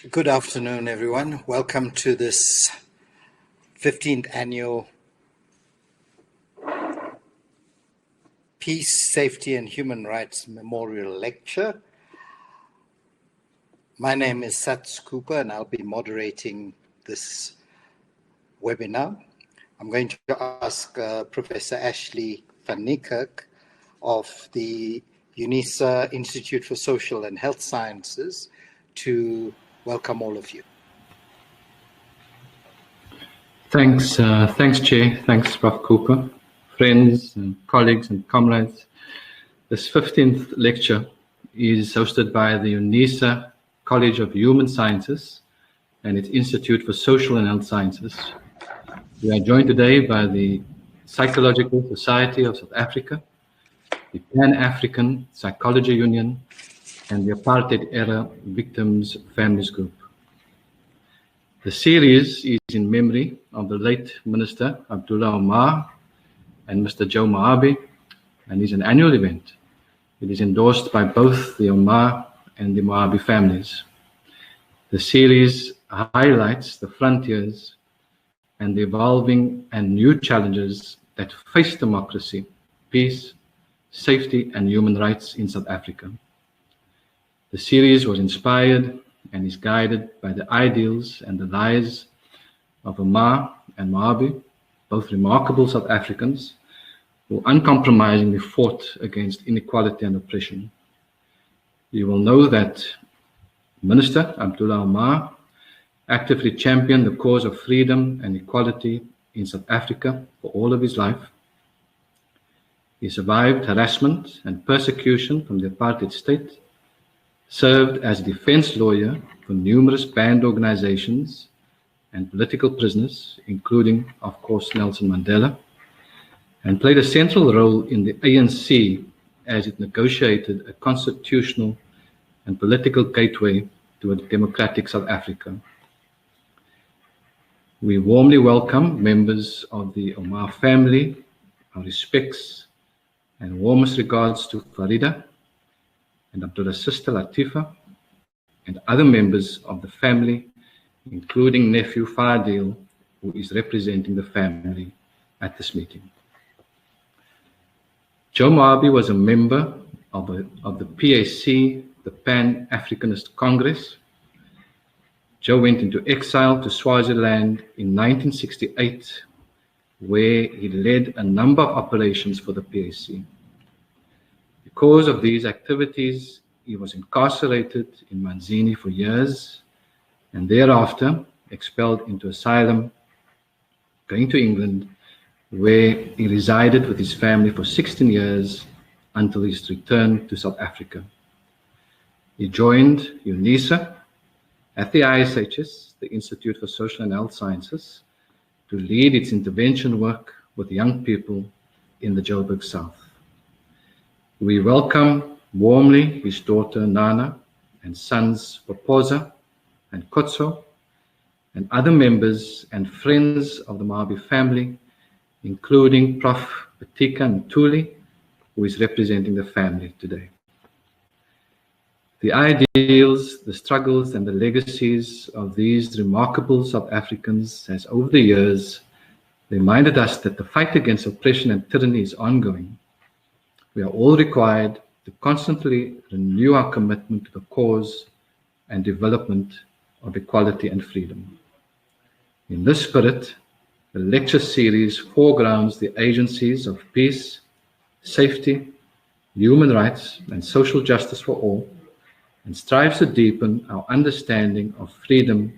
Good afternoon, everyone. Welcome to this 15th annual Peace, Safety and Human Rights Memorial Lecture. My name is Sats Cooper and I'll be moderating this webinar. I'm going to ask Professor Ashley van Niekerk of the UNISA Institute for Social and Health Sciences to welcome all of you. Thanks, Chair. Thanks, Prof. Cooper. Friends and colleagues and comrades, this 15th lecture is hosted by the UNISA College of Human Sciences and its Institute for Social and Health Sciences. We are joined today by the Psychological Society of South Africa, the Pan-African Psychology Union, and the Apartheid-Era Victims Families Group. The series is in memory of the late Minister Abdulah Omar and Mr. Joe Moabi, and is an annual event. It is endorsed by both the Omar and the Moabi families. The series highlights the frontiers and the evolving and new challenges that face democracy, peace, safety, and human rights in South Africa. The series was inspired and is guided by the ideals and the lives of Omar and Moabi, both remarkable South Africans who uncompromisingly fought against inequality and oppression. You will know that Minister Abdulah Omar actively championed the cause of freedom and equality in South Africa for all of his life. He survived harassment and persecution from the apartheid state, served as a defense lawyer for numerous banned organizations and political prisoners, including, of course, Nelson Mandela, and played a central role in the ANC as it negotiated a constitutional and political gateway to a democratic South Africa. We warmly welcome members of the Omar family, our respects and warmest regards to Farida and Abdullah's sister Latifa, and other members of the family, including nephew Fadil, who is representing the family at this meeting. Joe Moabi was a member of the PAC, the Pan-Africanist Congress. Joe went into exile to Swaziland in 1968, where he led a number of operations for the PAC. Because of these activities, he was incarcerated in Manzini for years and thereafter expelled into asylum, going to England, where he resided with his family for 16 years until his return to South Africa. He joined UNISA at the ISHS, the Institute for Social and Health Sciences, to lead its intervention work with young people in the Joburg South. We welcome warmly his daughter Nana and sons Popoza and Kotso and other members and friends of the Moabi family, including Prof. Patika Ntuli, who is representing the family today. The ideals, the struggles, and the legacies of these remarkable South Africans has over the years reminded us that the fight against oppression and tyranny is ongoing. We are all required to constantly renew our commitment to the cause and development of equality and freedom. In this spirit, the lecture series foregrounds the agencies of peace, safety, human rights, and social justice for all, and strives to deepen our understanding of freedom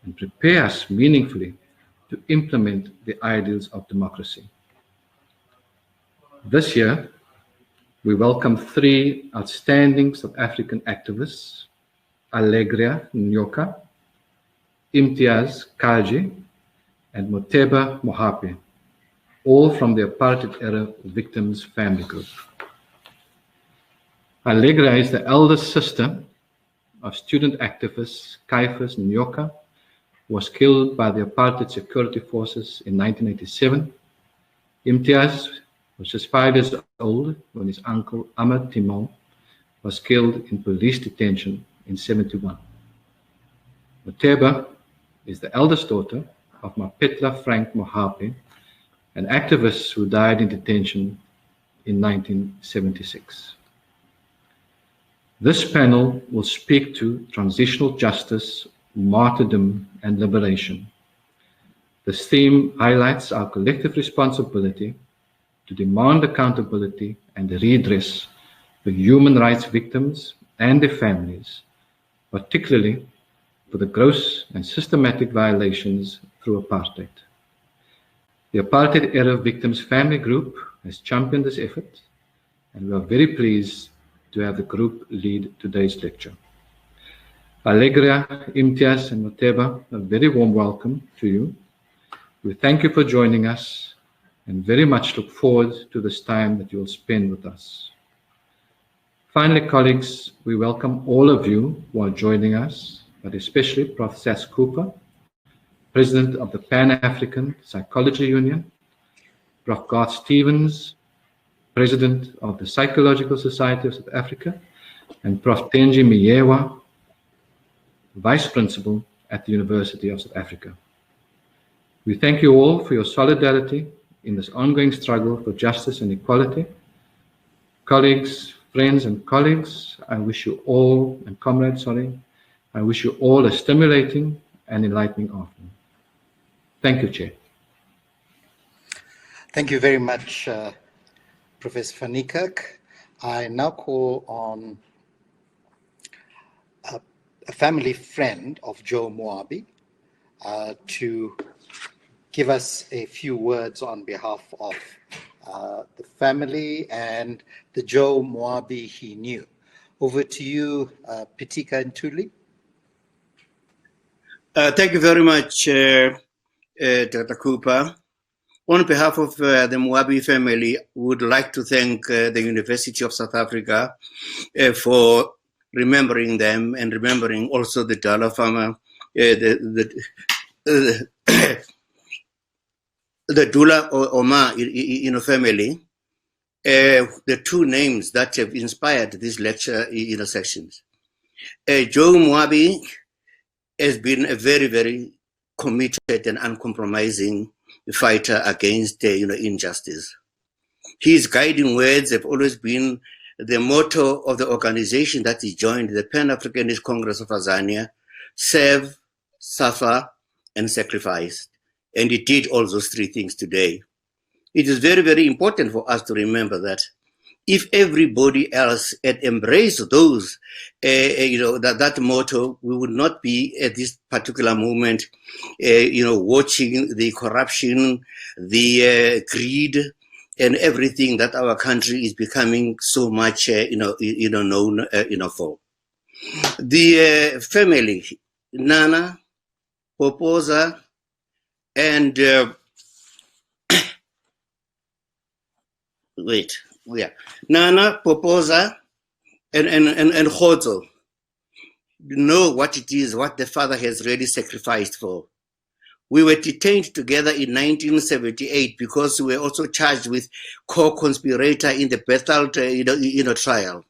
and prepare us meaningfully to implement the ideals of democracy. This year, we welcome three outstanding South African activists, Alegria Nyoka, Imtiaz Kaji, and Moteba Mohape, all from the Apartheid-Era Victims Family Group. Allegra is the eldest sister of student activist Caiphus Nyoka, who was killed by the apartheid security forces in 1987. Imtiaz was just 5 years old when his uncle Ahmed Timon was killed in police detention in 1971. Muteba is the eldest daughter of Mapetla Frank Mohapi, an activist who died in detention in 1976. This panel will speak to transitional justice, martyrdom, and liberation. This theme highlights our collective responsibility to demand accountability and redress for human rights victims and their families, particularly for the gross and systematic violations through apartheid. The Apartheid-era Victims Family Group has championed this effort, and we are very pleased to have the group lead today's lecture. Allegra, Imtiaz, and Muteba, a very warm welcome to you. We thank you for joining us and very much look forward to this time that you will spend with us. Finally, colleagues, we welcome all of you who are joining us, but especially Prof. Sass Cooper, President of the Pan-African Psychology Union, Prof. Garth Stevens, President of the Psychological Society of South Africa, and Prof. Tenji Miyewa, Vice Principal at the University of South Africa. We thank you all for your solidarity in this ongoing struggle for justice and equality. Colleagues, friends and colleagues, I wish you all, and comrades, I wish you all a stimulating and enlightening afternoon. Thank you, Chair. Thank you very much, Professor van Niekerk. I now call on a family friend of Joe Moabi to give us a few words on behalf of the family and the Joe Moabi he knew. Over to you, Pitika Ntuli. Thank you very much, Dr. Cooper. On behalf of the Moabi family, we would like to thank the University of South Africa for remembering them and remembering also the Dala farmer, the Dula Omar family, the two names that have inspired this lecture sessions. Joe Moabi has been a very, very committed and uncompromising fighter against injustice. His guiding words have always been the motto of the organization that he joined, the Pan-Africanist Congress of Azania: serve, suffer, and sacrifice. And he did all those three things today. It is very, very important for us to remember that if everybody else had embraced those, that motto, we would not be at this particular moment, watching the corruption, the greed, and everything that our country is becoming so much, known, for. The family, Nana, Popoza, and Nana, Popoza, and Khozo know what it is, what the father has really sacrificed for. We were detained together in 1978 because we were also charged with co-conspirator in the Bethel, trial.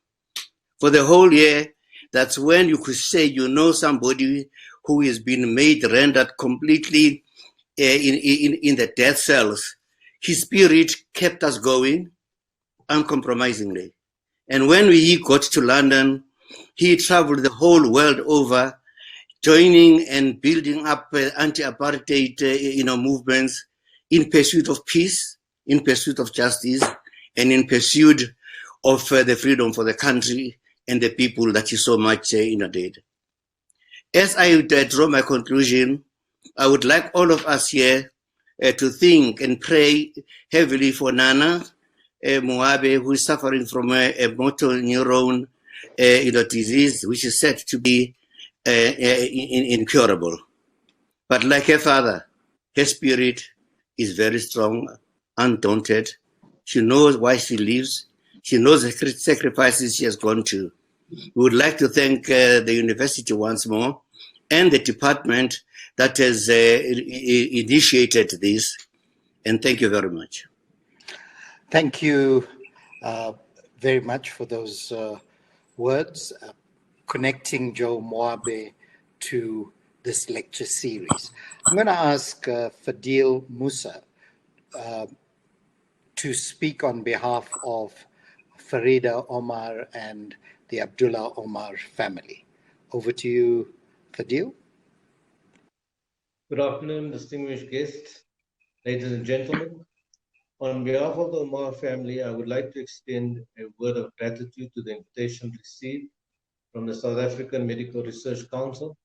For the whole year, that's when you could say somebody who has been rendered completely in the death cells. His spirit kept us going uncompromisingly. And when he got to London, he traveled the whole world over, joining and building up anti-apartheid movements in pursuit of peace, in pursuit of justice, and in pursuit of the freedom for the country and the people that he so much did. As I draw my conclusion, I would like all of us here to think and pray heavily for Nana Moabi, who is suffering from a motor neuron disease, which is said to be incurable. But like her father, her spirit is very strong, undaunted. She knows why she lives. She knows the sacrifices she has gone to. We would like to thank the university once more and the department that has initiated this. And thank you very much. Thank you very much for those words, connecting Joe Moabi to this lecture series. I'm going to ask Fadil Musa to speak on behalf of Farida Omar and the Abdulah Omar family. Over to you, Fadil. Good afternoon, distinguished guests, ladies and gentlemen. On behalf of the Omar family, I would like to extend a word of gratitude to the invitation received from the South African Medical Research Council,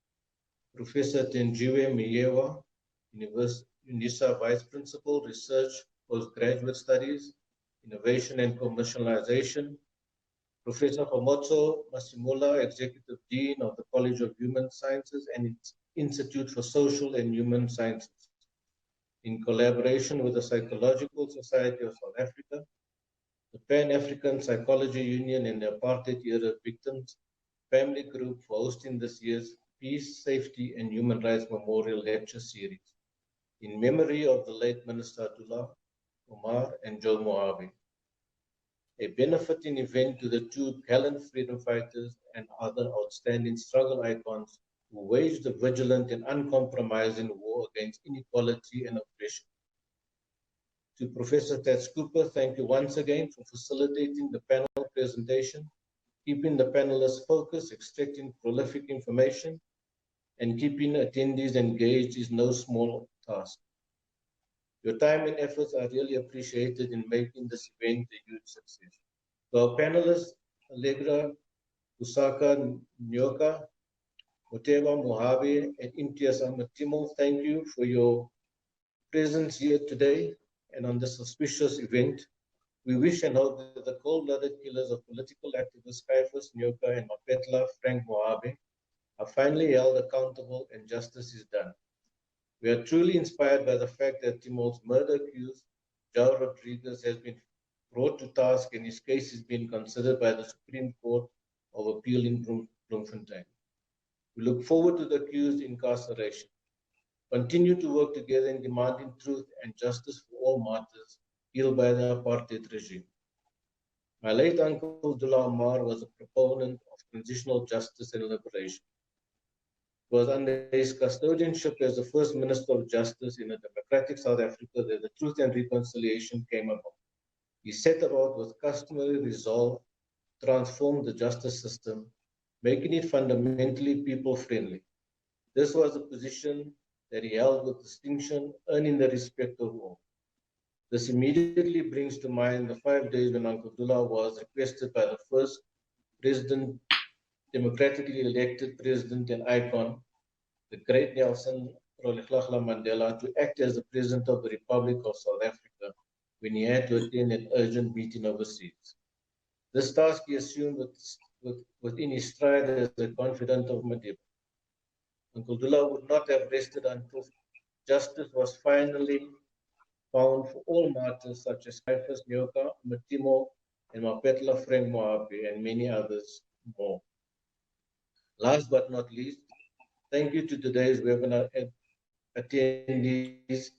Professor Tenjiwe Miyewa, UNISA Vice Principal, Research, Postgraduate Studies, Innovation and Commercialization, Professor Homotso Masimula, Executive Dean of the College of Human Sciences and its Institute for Social and Human Sciences, in collaboration with the Psychological Society of South Africa, the Pan-African Psychology Union and the Apartheid Era Victims Family Group for hosting this year's Peace, Safety and Human Rights Memorial Lecture Series in memory of the late Minister Abdulah, Omar and Joe Moabi. A benefiting event to the two gallant freedom fighters and other outstanding struggle icons who waged a vigilant and uncompromising war against inequality and oppression. To Professor Tats Cooper, thank you once again for facilitating the panel presentation, keeping the panelists focused, extracting prolific information, and keeping attendees engaged is no small task. Your time and efforts are really appreciated in making this event a huge success. To our panelists, Allegra Kusaka Nyoka, Muteba Moabi, and Imtiaz Amatimo, thank you for your presence here today and on this auspicious event. We wish and hope that the cold-blooded killers of political activists Caiaphas Nyoka and Mapetla Frank Moabi are finally held accountable and justice is done. We are truly inspired by the fact that Timor's murder accused, João Rodrigues, has been brought to task and his case is being considered by the Supreme Court of Appeal in Bloemfontein. We look forward to the accused incarceration. Continue to work together in demanding truth and justice for all martyrs killed by the apartheid regime. My late uncle Abdulah Omar was a proponent of transitional justice and liberation. It was under his custodianship as the first Minister of Justice in a democratic South Africa that the Truth and Reconciliation came about. He set about with customary resolve to transform the justice system, making it fundamentally people-friendly. This was a position that he held with distinction, earning the respect of all. This immediately brings to mind the 5 days when Uncle Abdulah was requested by the first president, democratically elected president and icon, the great Nelson Rolihlahla Mandela, to act as the President of the Republic of South Africa when he had to attend an urgent meeting overseas. This task he assumed within his stride as the confidant of Madiba. Uncle Abdulah would not have rested until justice was finally found for all martyrs such as Caiaphas Nyoka, Matimo, and Mapetla Frank Moabi, and many others more. Last but not least, thank you to today's webinar attendees.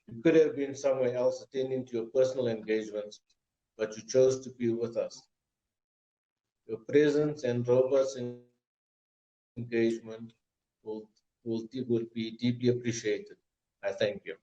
You could have been somewhere else attending to your personal engagements, but you chose to be with us. Your presence and robust engagement will be deeply appreciated. I thank you.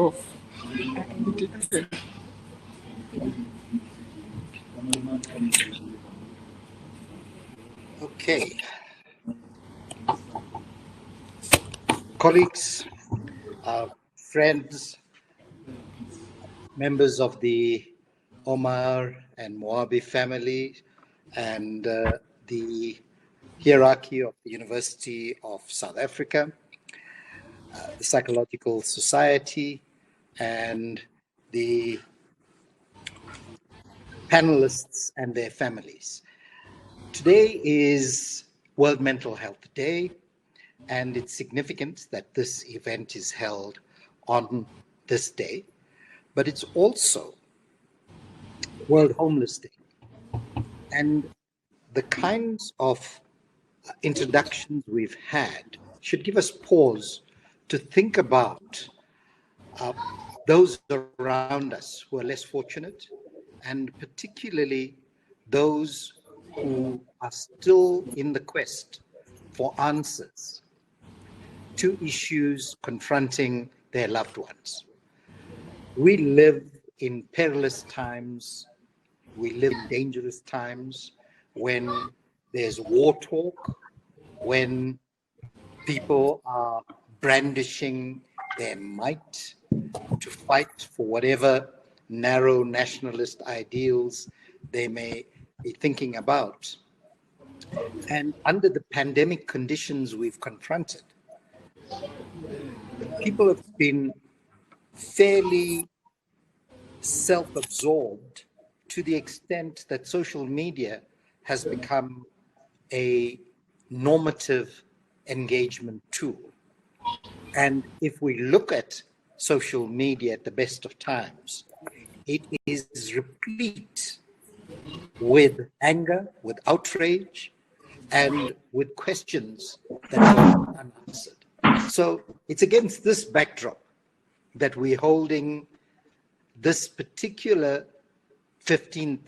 of endorsed. Okay. Colleagues, friends, members of the Omar and Moabi family, and the hierarchy of the University of South Africa, the Psychological Society, and the panelists and their families. Today is World Mental Health Day, and it's significant that this event is held on this day, but it's also World Homeless Day. And the kinds of introductions we've had should give us pause to think about those around us who are less fortunate, and particularly those who are still in the quest for answers to issues confronting their loved ones. We live in perilous times. We live in dangerous times when there's war talk, when people are brandishing their might to fight for whatever narrow nationalist ideals they may be thinking about. And under the pandemic conditions we've confronted, people have been fairly self-absorbed to the extent that social media has become a normative engagement tool. And if we look at social media at the best of times, it is replete with anger, with outrage, and with questions that are unanswered. So it's against this backdrop that we're holding this particular 15th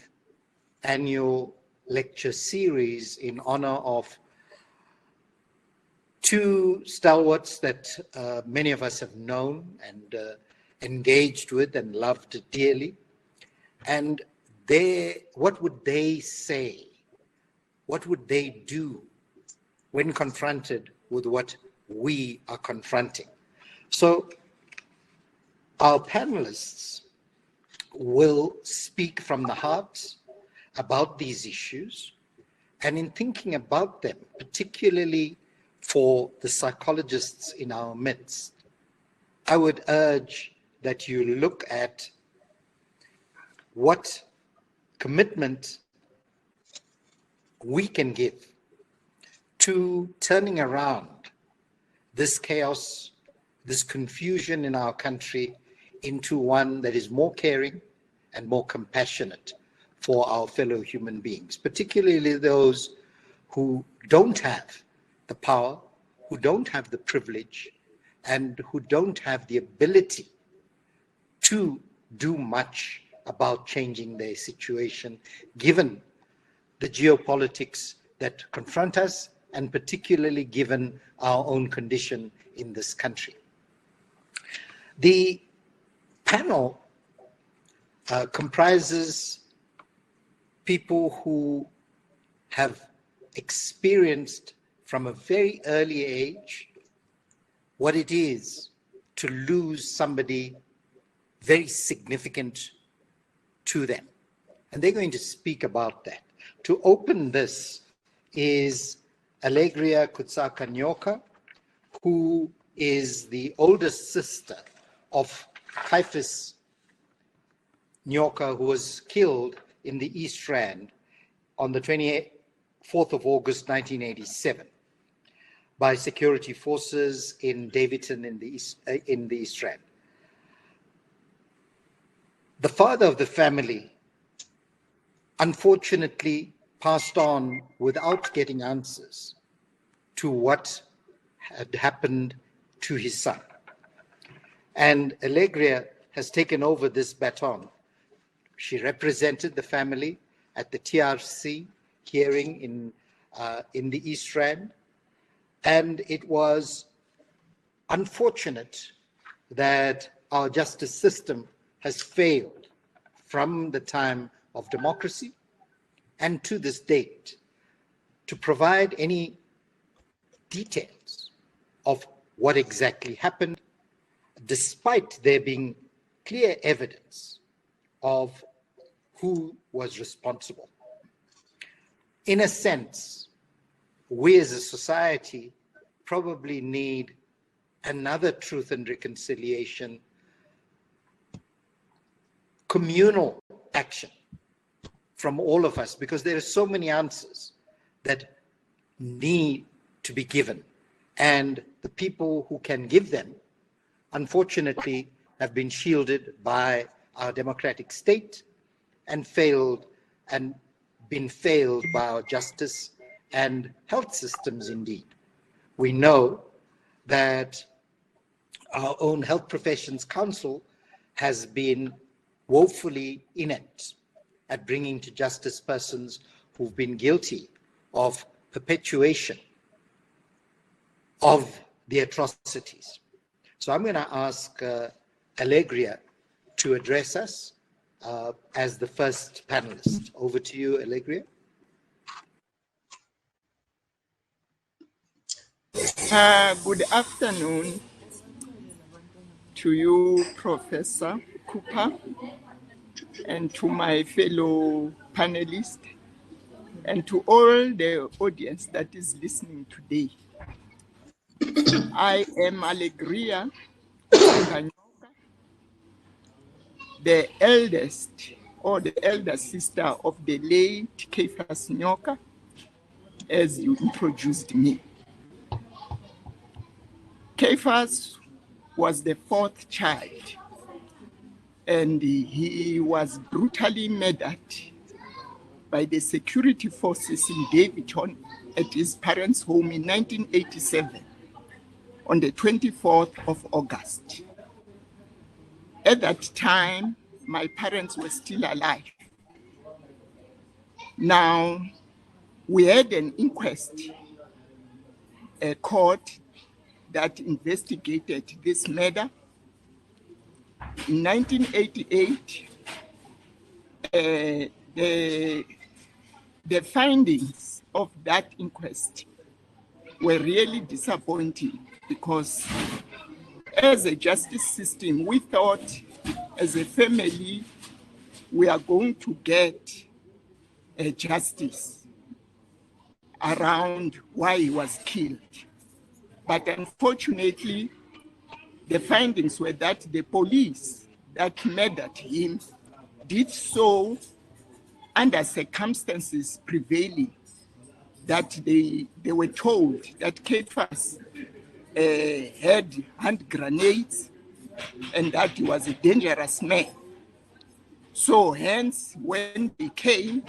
annual lecture series in honor of two stalwarts that many of us have known and engaged with and loved dearly. And what would they say? What would they do when confronted with what we are confronting? So our panelists will speak from the heart about these issues, and in thinking about them, particularly for the psychologists in our midst, I would urge that you look at what commitment we can give to turning around this chaos, this confusion in our country into one that is more caring and more compassionate for our fellow human beings, particularly those who don't have the power, who don't have the privilege, and who don't have the ability to do much about changing their situation, given the geopolitics that confront us, and particularly given our own condition in this country. The panel comprises people who have experienced from a very early age what it is to lose somebody very significant to them. And they're going to speak about that. To open this is Alegria Kutsaka Nyoka, who is the oldest sister of Caiaphas Nyoka, who was killed in the East Rand on the 24th of August 1987 by security forces in Davidton in the East Rand. The father of the family unfortunately passed on without getting answers to what had happened to his son. And Alegria has taken over this baton. She represented the family at the TRC hearing in the East Rand. And it was unfortunate that our justice system has failed from the time of democracy and to this date to provide any details of what exactly happened, despite there being clear evidence of who was responsible. In a sense, we as a society probably need another Truth and Reconciliation communal action from all of us, because there are so many answers that need to be given. And the people who can give them, unfortunately, have been shielded by our democratic state and been failed by our justice and health systems indeed. We know that our own Health Professions Council has been woefully inept at bringing to justice persons who've been guilty of perpetuation of the atrocities. So I'm going to ask Alegria to address us as the first panelist. Over to you, Alegria. Good afternoon to you, Professor Cooper, and to my fellow panelists, and to all the audience that is listening today. I am Alegria, the eldest or the elder sister of the late Kephas Nyoka, as you introduced me. Kephas was the fourth child, and he was brutally murdered by the security forces in Davidton at his parents' home in 1987 on the 24th of August. At that time, my parents were still alive. Now, we had an inquest, a court that investigated this murder. In 1988, the findings of that inquest were really disappointing, because as a justice system, we thought as a family, we are going to get a justice around why he was killed. But unfortunately, the findings were that the police that murdered him did so under circumstances prevailing, that they were told that Kephas had hand grenades and that he was a dangerous man. So hence, when they came,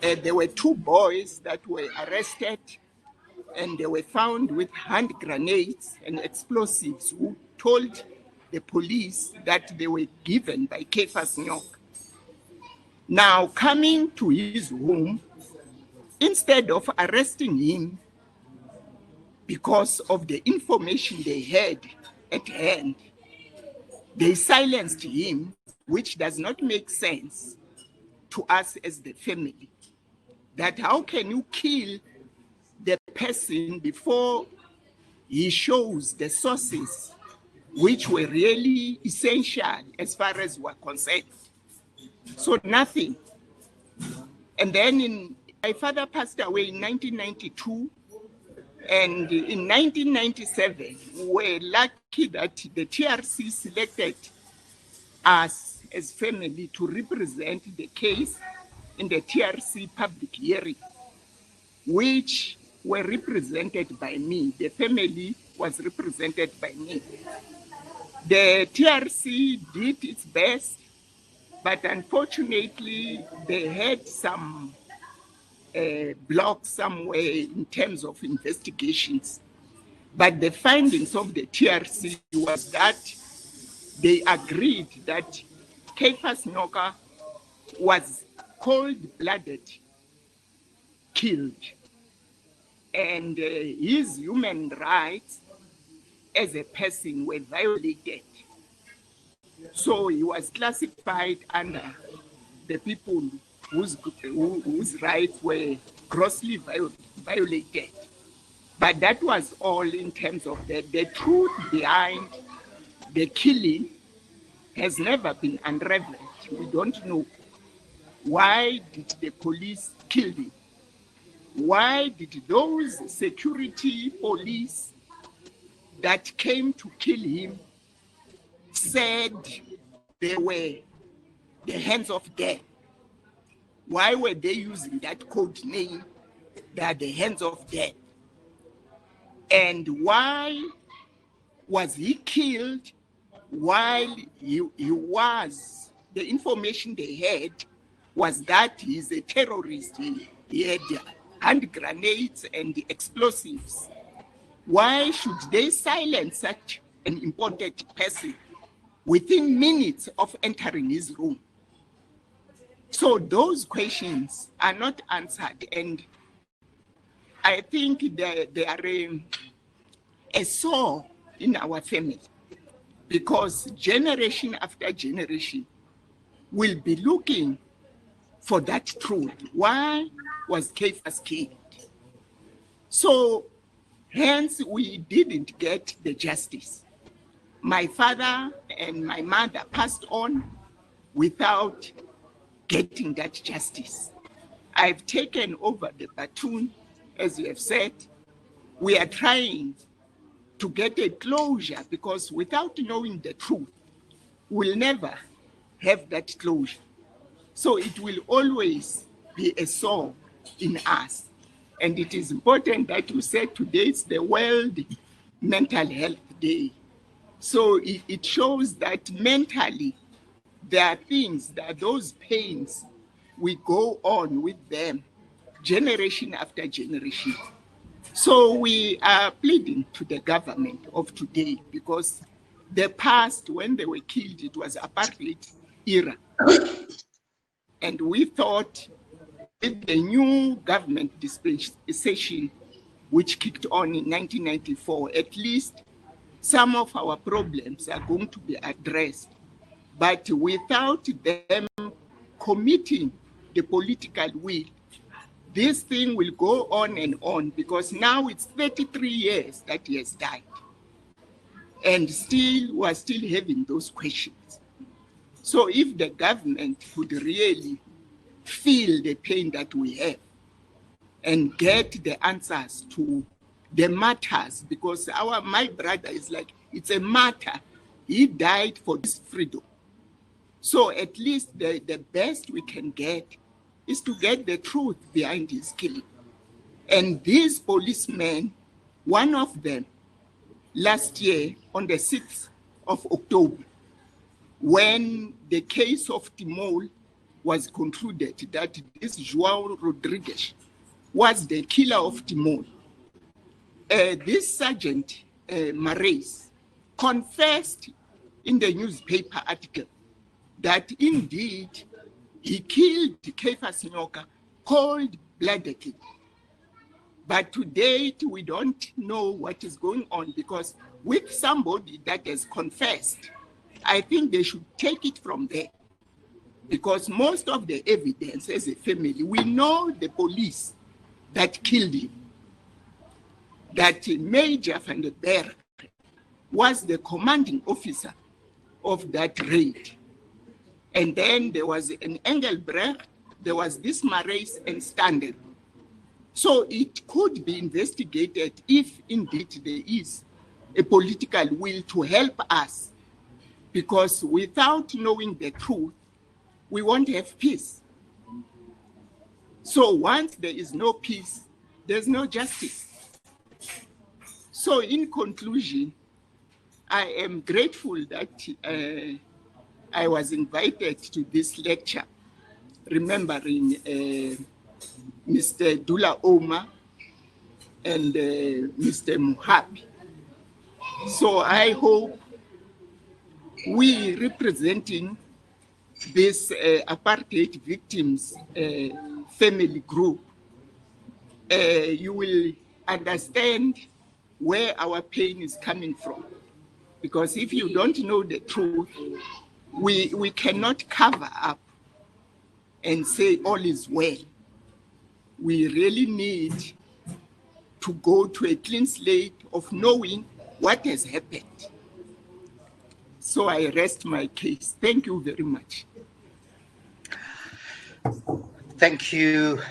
there were two boys that were arrested, and they were found with hand grenades and explosives, who told the police that they were given by Kephas Nyoka. Now, coming to his home, instead of arresting him because of the information they had at hand, they silenced him, which does not make sense to us as the family. That how can you kill the person before he shows the sources which were really essential as far as we're concerned? So nothing. And then my father passed away in 1992. And in 1997, we were lucky that the TRC selected us as family to represent the case in the TRC public hearing, which were represented by me. The family was represented by me. The TRC did its best, but unfortunately, they had some blocks somewhere in terms of investigations. But the findings of the TRC was that they agreed that Kephas Nyoka was cold-blooded, killed, and his human rights as a person were violated. So he was classified under the people whose rights were grossly violated. But that was all in terms of the truth behind the killing has never been unraveled. We don't know why did the police kill him. Why did those security police that came to kill him said they were the hands of death? Why were they using that code name, that the hands of death? And why was he killed while he was, the information they had was that he's a terrorist. He had hand grenades and explosives. Why should they silence such an important person within minutes of entering his room? So those questions are not answered, and I think they are a sore in our family, because generation after generation will be looking for that truth. Why was Caiphas killed? So hence we didn't get the justice. My father and my mother passed on without getting that justice. I've taken over the baton, as you have said. We are trying to get a closure, because without knowing the truth, we'll never have that closure. So it will always be a sore in us. And it is important that you said today is the World Mental Health Day. So it shows that mentally, there are things, that those pains, we go on with them generation after generation. So we are pleading to the government of today, because the past, when they were killed, it was apartheid era. And we thought with the new government dispensation, which kicked on in 1994, at least some of our problems are going to be addressed. But without them committing the political will, this thing will go on and on, because now it's 33 years that he has died. And still, we're still having those questions. So if the government could really feel the pain that we have and get the answers to the matters, because my brother is like, it's a matter. He died for this freedom. So at least the best we can get is to get the truth behind his killing. And these policemen, one of them, last year on the 6th of October, when the case of Timol was concluded that this João Rodrigues was the killer of Timol, this Sergeant Marais confessed in the newspaper article that indeed he killed Caiphas Nyoka cold-bloodedly. But to date, we don't know what is going on, because with somebody that has confessed, I think they should take it from there. Because most of the evidence as a family, we know the police that killed him, that Major van der Berg was the commanding officer of that raid. And then there was an Engelbrecht, there was this Marais and Standard. So it could be investigated if indeed there is a political will to help us, because without knowing the truth, we won't have peace. So once there is no peace, there's no justice. So in conclusion, I am grateful that I was invited to this lecture, remembering Mr. Abdulah Omar and Mr. Moabi. So I hope we representing this apartheid victims family group, you will understand where our pain is coming from. Because if you don't know the truth, we cannot cover up and say all is well. We really need to go to a clean slate of knowing what has happened. So I rest my case. Thank you very much. Thank you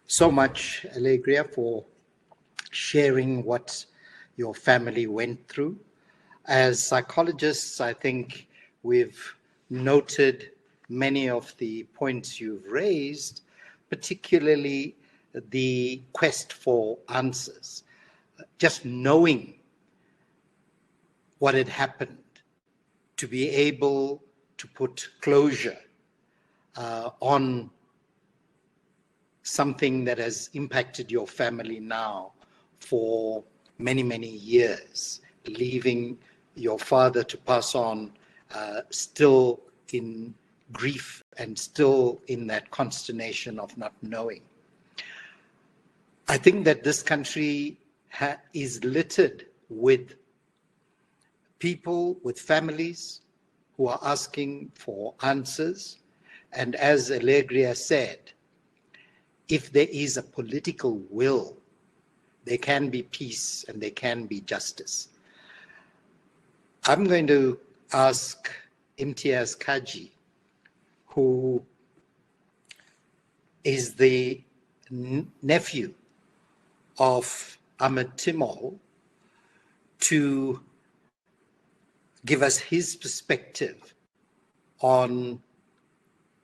so much, Alegria, for sharing what your family went through. As psychologists, I think we've noted many of the points you've raised, particularly the quest for answers. Just knowing what had happened, to be able to put closure on something that has impacted your family now for many, many years, leaving your father to pass on still in grief and still in that consternation of not knowing. I think that this country is littered with people, with families who are asking for answers. And as Alegria said, if there is a political will, there can be peace and there can be justice. I'm going to ask Imtiaz Kaji, who is the nephew of Ahmed Timol, to give us his perspective on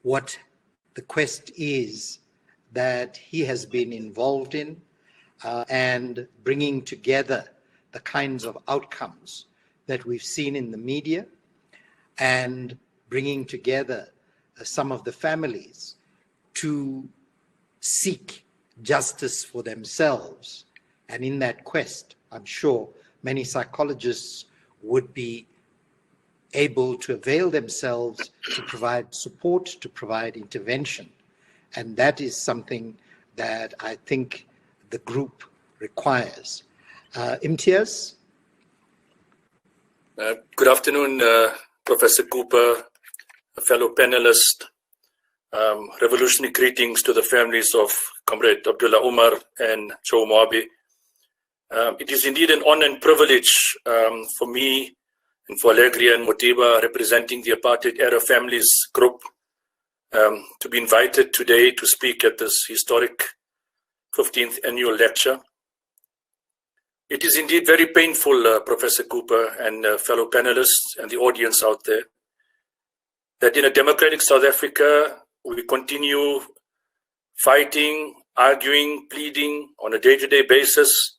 what the quest is that he has been involved in, and bringing together the kinds of outcomes that we've seen in the media, and bringing together some of the families to seek justice for themselves. And in that quest, I'm sure many psychologists would be able to avail themselves to provide support, to provide intervention. And that is something that I think the group requires. Imtiaz? Good afternoon, Professor Cooper, a fellow panelist. Revolutionary greetings to the families of Comrade Abdulah Omar and Joe Moabi. It is indeed an honor and privilege for me and for Alegria and Motiba, representing the apartheid era families group, to be invited today to speak at this historic 15th annual lecture. It is indeed very painful, Professor Cooper and fellow panelists and the audience out there, that in a democratic South Africa, we continue fighting, arguing, pleading on a day-to-day basis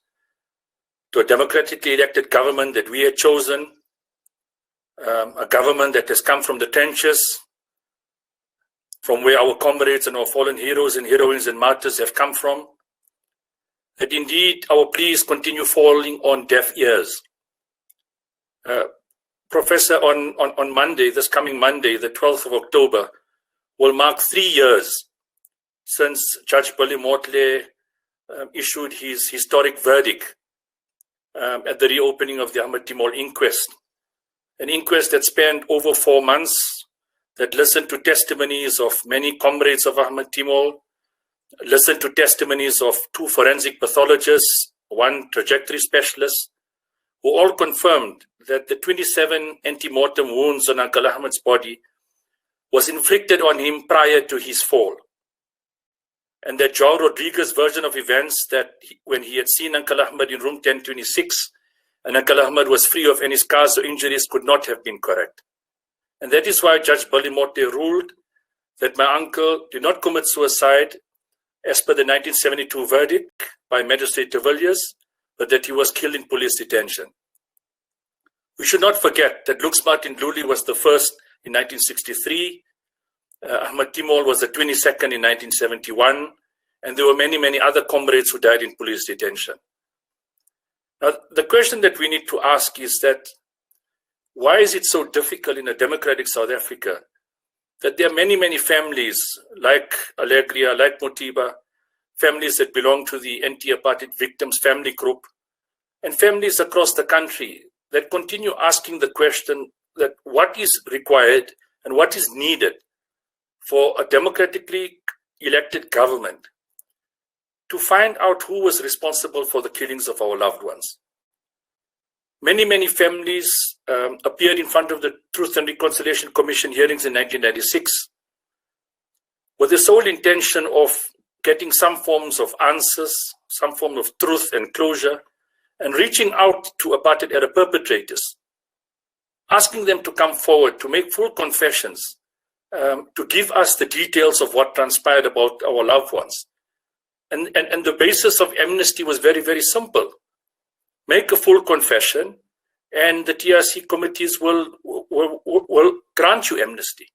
to a democratically elected government that we had chosen, a government that has come from the trenches, from where our comrades and our fallen heroes and heroines and martyrs have come from, that indeed our pleas continue falling on deaf ears. Professor, on Monday, this coming Monday, the 12th of October, will mark 3 years since Judge Billy Motley issued his historic verdict at the reopening of the Ahmed Timol inquest. An inquest that spanned over 4 months, that listened to testimonies of many comrades of Ahmed Timol, listened to testimonies of 2 forensic pathologists, 1 trajectory specialist, who all confirmed that the 27 anti-mortem wounds on Uncle Ahmed's body was inflicted on him prior to his fall. And that João Rodriguez's version of events, that when he had seen Uncle Ahmed in room 1026, and Uncle Ahmed was free of any scars or injuries, could not have been correct. And that is why Judge Billy Motley ruled that my uncle did not commit suicide as per the 1972 verdict by Magistrate de Villiers, but that he was killed in police detention. We should not forget that Lux Martin Luli was the first in 1963, Ahmed Timol was the 22nd in 1971, and there were many, many other comrades who died in police detention. Now, the question that we need to ask is that, why is it so difficult in a democratic South Africa that there are many, many families like Alegria, like Motiba, families that belong to the anti-apartheid victims family group, and families across the country that continue asking the question that what is required and what is needed for a democratically elected government to find out who was responsible for the killings of our loved ones. Many, many families appeared in front of the Truth and Reconciliation Commission hearings in 1996 with the sole intention of getting some forms of answers, some form of truth and closure, and reaching out to apartheid era perpetrators, asking them to come forward to make full confessions, to give us the details of what transpired about our loved ones. And the basis of amnesty was very, very simple. Make a full confession, and the TRC committees will grant you amnesty.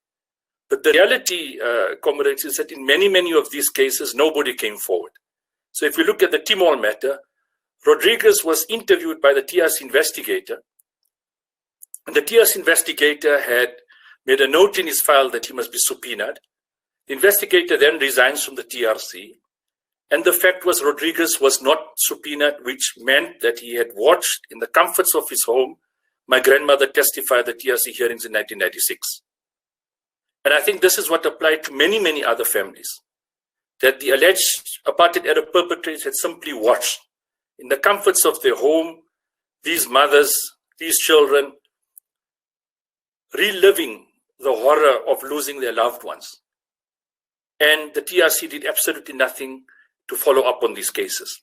But the reality, comrades, is that in many, many of these cases, nobody came forward. So if you look at the Timor matter, Rodriguez was interviewed by the TRC investigator, and the TRC investigator had made a note in his file that he must be subpoenaed. The investigator then resigns from the TRC, and the fact was Rodriguez was not subpoenaed, which meant that he had watched in the comforts of his home my grandmother testify at the TRC hearings in 1996. And I think this is what applied to many, many other families, that the alleged apartheid era perpetrators had simply watched in the comforts of their home, these mothers, these children, reliving the horror of losing their loved ones. And the TRC did absolutely nothing to follow up on these cases.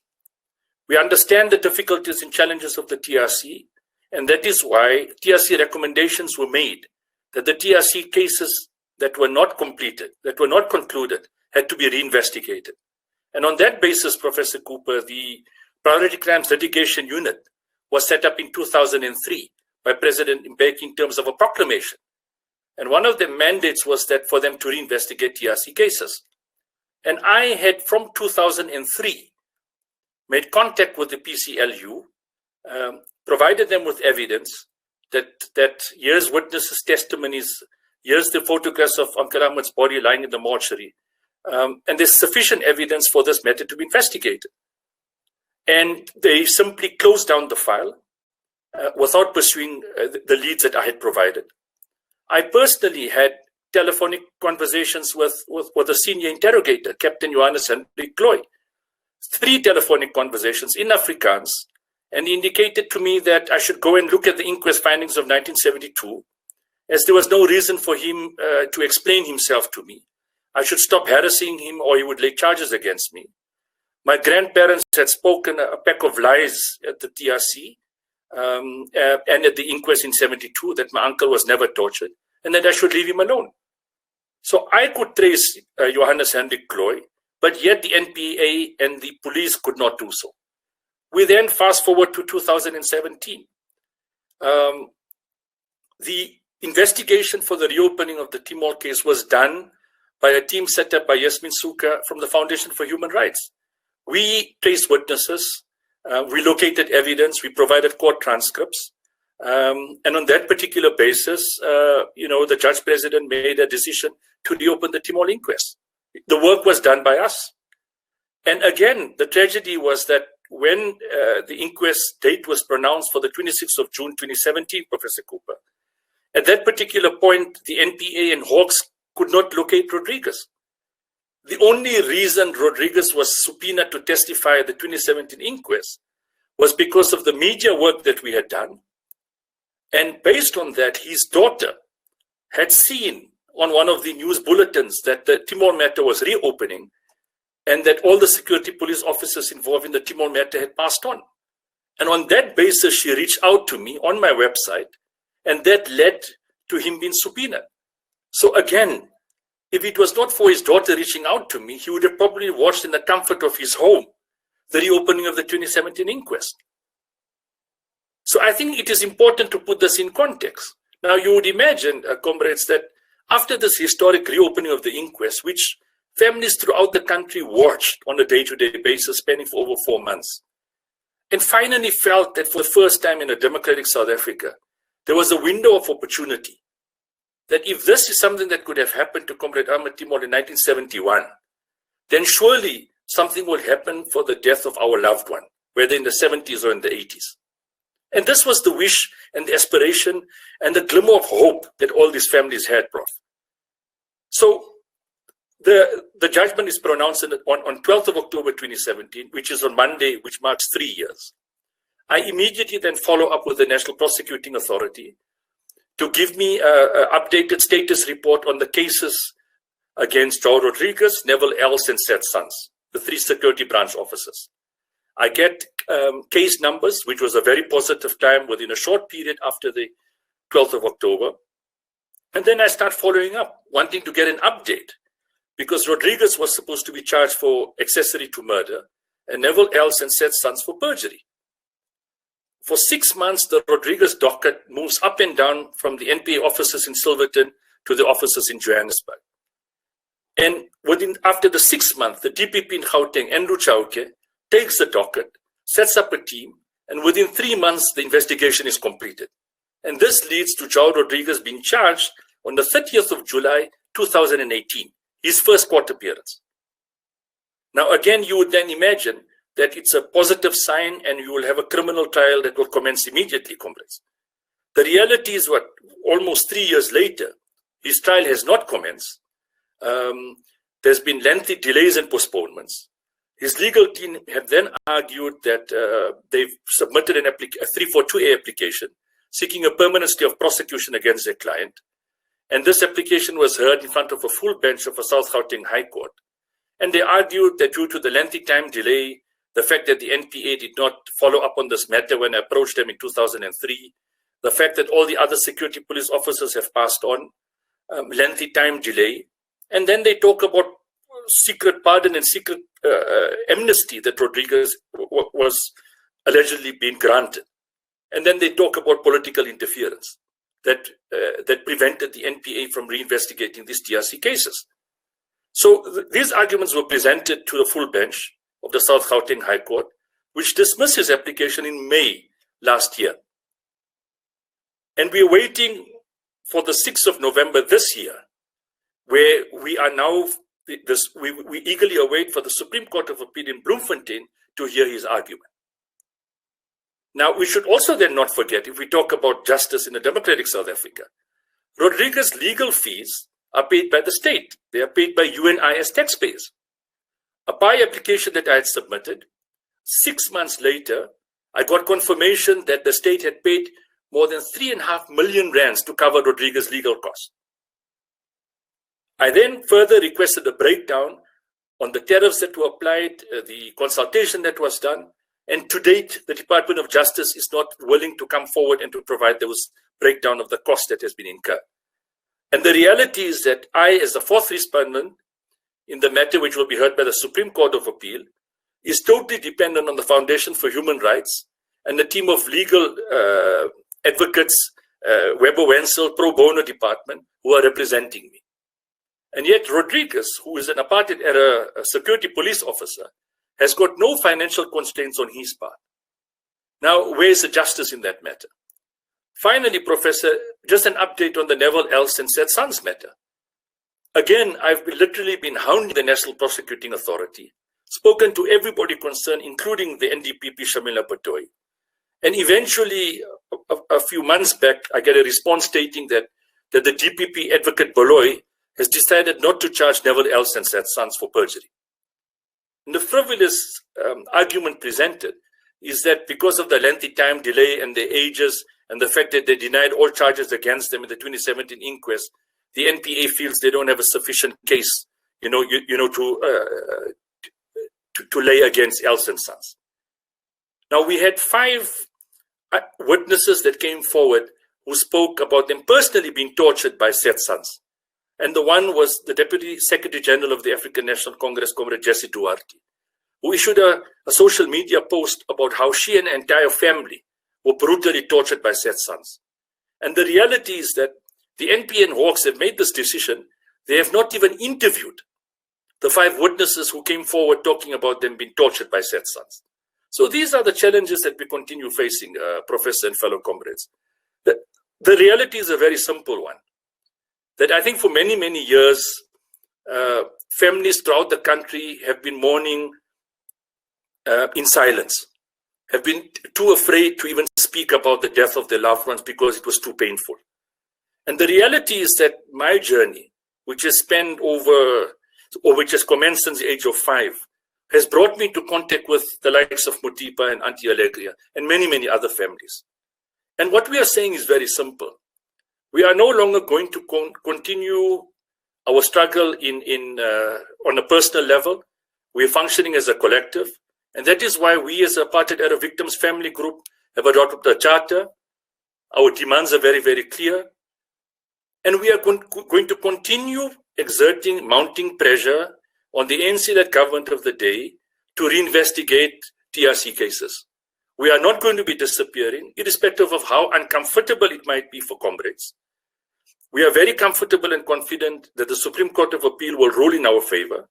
We understand the difficulties and challenges of the TRC, and that is why TRC recommendations were made that the TRC cases that were not completed, that were not concluded, had to be reinvestigated. And on that basis, Professor Cooper, the Priority Crimes Litigation Unit was set up in 2003 by President Mbeki in terms of a proclamation. And one of the mandates was that for them to reinvestigate TRC cases. And I had, from 2003, made contact with the PCLU, provided them with evidence that here's witnesses' testimonies, here's the photographs of Uncle Ahmed's body lying in the mortuary, and there's sufficient evidence for this matter to be investigated. And they simply closed down the file without pursuing the leads that I had provided. I personally had telephonic conversations with a senior interrogator, Captain Johannes Hendrik Kloy, 3 telephonic conversations in Afrikaans, and he indicated to me that I should go and look at the inquest findings of 1972, as there was no reason for him to explain himself to me. I should stop harassing him or he would lay charges against me. My grandparents had spoken a pack of lies at the TRC and at the inquest in 72 that my uncle was never tortured and that I should leave him alone. So I could trace Johannes Hendrik Kloy, but yet the NPA and the police could not do so. We then fast forward to 2017. The investigation for the reopening of the Timor case was done by a team set up by Yasmin Suka from the Foundation for Human Rights. We traced witnesses, we located evidence, we provided court transcripts, and on that particular basis, the judge president made a decision to reopen the Timor inquest. The work was done by us. And again, the tragedy was that when the inquest date was pronounced for the 26th of June 2017, Professor Cooper, at that particular point, the NPA and Hawks could not locate Rodriguez. The only reason Rodriguez was subpoenaed to testify at the 2017 inquest was because of the media work that we had done. And based on that, his daughter had seen on one of the news bulletins that the Timor matter was reopening and that all the security police officers involved in the Timor matter had passed on. And on that basis, she reached out to me on my website, and that led to him being subpoenaed. So again, if it was not for his daughter reaching out to me, he would have probably watched in the comfort of his home the reopening of the 2017 inquest. So I think it is important to put this in context. Now, you would imagine, comrades, that after this historic reopening of the inquest, which families throughout the country watched on a day-to-day basis, spanning for over 4 months, and finally felt that for the first time in a democratic South Africa, there was a window of opportunity, that if this is something that could have happened to Comrade Ahmed Timor in 1971, then surely something will happen for the death of our loved one, whether in the 70s or in the 80s. And this was the wish and the aspiration and the glimmer of hope that all these families had, Prof. So the judgment is pronounced on 12th of October 2017, which is on Monday, which marks 3 years. I immediately then follow up with the National Prosecuting Authority to give me an updated status report on the cases against João Rodrigues, Neville Els, and Seth Sons, the 3 security branch officers. I get case numbers, which was a very positive time within a short period after the 12th of October. And then I start following up, wanting to get an update, because Rodrigues was supposed to be charged for accessory to murder, and Neville Els and Seth Sons for perjury. For 6 months, the Rodrigues docket moves up and down from the NPA offices in Silverton to the offices in Johannesburg. And after the 6th month, the DPP in Gauteng, Andrew Chauke, takes the docket, sets up a team, and within 3 months, the investigation is completed. And this leads to João Rodrigues being charged on the 30th of July, 2018, his first court appearance. Now, again, you would then imagine that it's a positive sign and you will have a criminal trial that will commence immediately, comrades. The reality is what, almost 3 years later, his trial has not commenced. There's been lengthy delays and postponements. His legal team have then argued that they've submitted a 342A application seeking a permanent stay of prosecution against their client. And this application was heard in front of a full bench of a South Gauteng High Court. And they argued that due to the lengthy time delay, the fact that the NPA did not follow up on this matter when I approached them in 2003, the fact that all the other security police officers have passed on, lengthy time delay. And then they talk about secret pardon and secret amnesty that Rodrigues was allegedly being granted. And then they talk about political interference that prevented the NPA from reinvestigating these TRC cases. So these arguments were presented to the full bench of the South Gauteng High Court, which dismissed his application in May last year. And we're waiting for the 6th of November this year, where we are now, we eagerly await for the Supreme Court of Appeal in Bloemfontein to hear his argument. Now, we should also then not forget, if we talk about justice in a democratic South Africa, Rodrigues' legal fees are paid by the state. They are paid by you and I as taxpayers. A PI application that I had submitted, 6 months later, I got confirmation that the state had paid more than 3.5 million rands to cover Rodrigues' legal costs. I then further requested a breakdown on the tariffs that were applied, the consultation that was done, and to date, the Department of Justice is not willing to come forward and to provide those breakdown of the cost that has been incurred. And the reality is that I, as the fourth respondent in the matter which will be heard by the Supreme Court of Appeal, is totally dependent on the Foundation for Human Rights and the team of legal advocates, Weber Wenzel, pro bono department, who are representing me. And yet Rodrigues, who is an apartheid era security police officer, has got no financial constraints on his part. Now, where is the justice in that matter? Finally, Professor, just an update on the Neville Els and Seth Sons matter. Again, I've literally been hounding the National Prosecuting Authority, spoken to everybody concerned, including the NDPP Shamila Patoi. And eventually, a few months back, I get a response stating that the DPP advocate Baloy has decided not to charge Neville Els and Seth Sons for perjury. And the frivolous argument presented is that because of the lengthy time delay and the ages and the fact that they denied all charges against them in the 2017 inquest, the NPA feels they don't have a sufficient case, to lay against Els and Sons. Now, we had 5 witnesses that came forward who spoke about them personally being tortured by Seth Sons. And the one was the Deputy Secretary General of the African National Congress, Comrade Jessie Duarte, who issued a social media post about how she and her entire family were brutally tortured by Seth Sons. And the reality is that the NPA and Hawks have made this decision. They have not even interviewed the 5 witnesses who came forward talking about them being tortured by Seth Sons. So these are the challenges that we continue facing, Professor and fellow comrades. The reality is a very simple one. That I think for many, many years, families throughout the country have been mourning in silence, have been too afraid to even speak speak about the death of their loved ones because it was too painful. And the reality is that my journey, which has spanned over, or which has commenced since the age of 5, has brought me into contact with the likes of Mutipa and Auntie Alegria and many, many other families. And what we are saying is very simple. We are no longer going to continue our struggle on a personal level. We are functioning as a collective. And that is why we as a Apartheid Era Victims Family Group have adopted a charter. Our demands are very, very clear. And we are going to continue exerting mounting pressure on the ANC-led government of the day to reinvestigate TRC cases. We are not going to be disappearing, irrespective of how uncomfortable it might be for comrades. We are very comfortable and confident that the Supreme Court of Appeal will rule in our favor,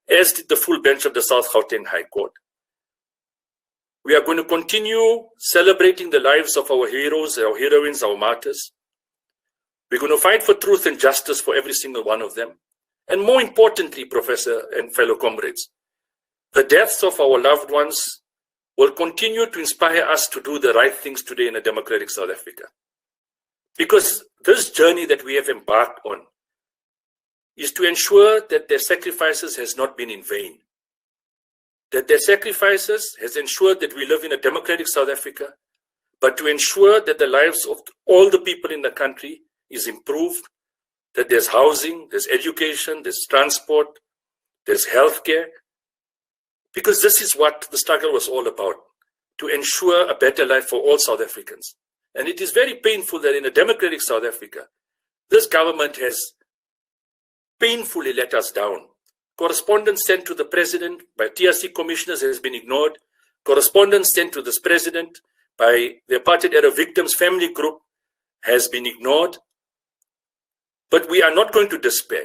as did the full bench of the South Gauteng High Court. We are going to continue celebrating the lives of our heroes, our heroines, our martyrs. We're going to fight for truth and justice for every single one of them. And more importantly, Professor and fellow comrades, the deaths of our loved ones will continue to inspire us to do the right things today in a democratic South Africa. Because this journey that we have embarked on is to ensure that their sacrifices has not been in vain. That their sacrifices has ensured that we live in a democratic South Africa, but to ensure that the lives of all the people in the country is improved, that there's housing, there's education, there's transport, there's healthcare. Because this is what the struggle was all about, to ensure a better life for all South Africans. And it is very painful that in a democratic South Africa, this government has painfully let us down. Correspondence sent to the president by TRC commissioners has been ignored. Correspondence sent to this president by the Apartheid Era Victims Family Group has been ignored. But we are not going to despair.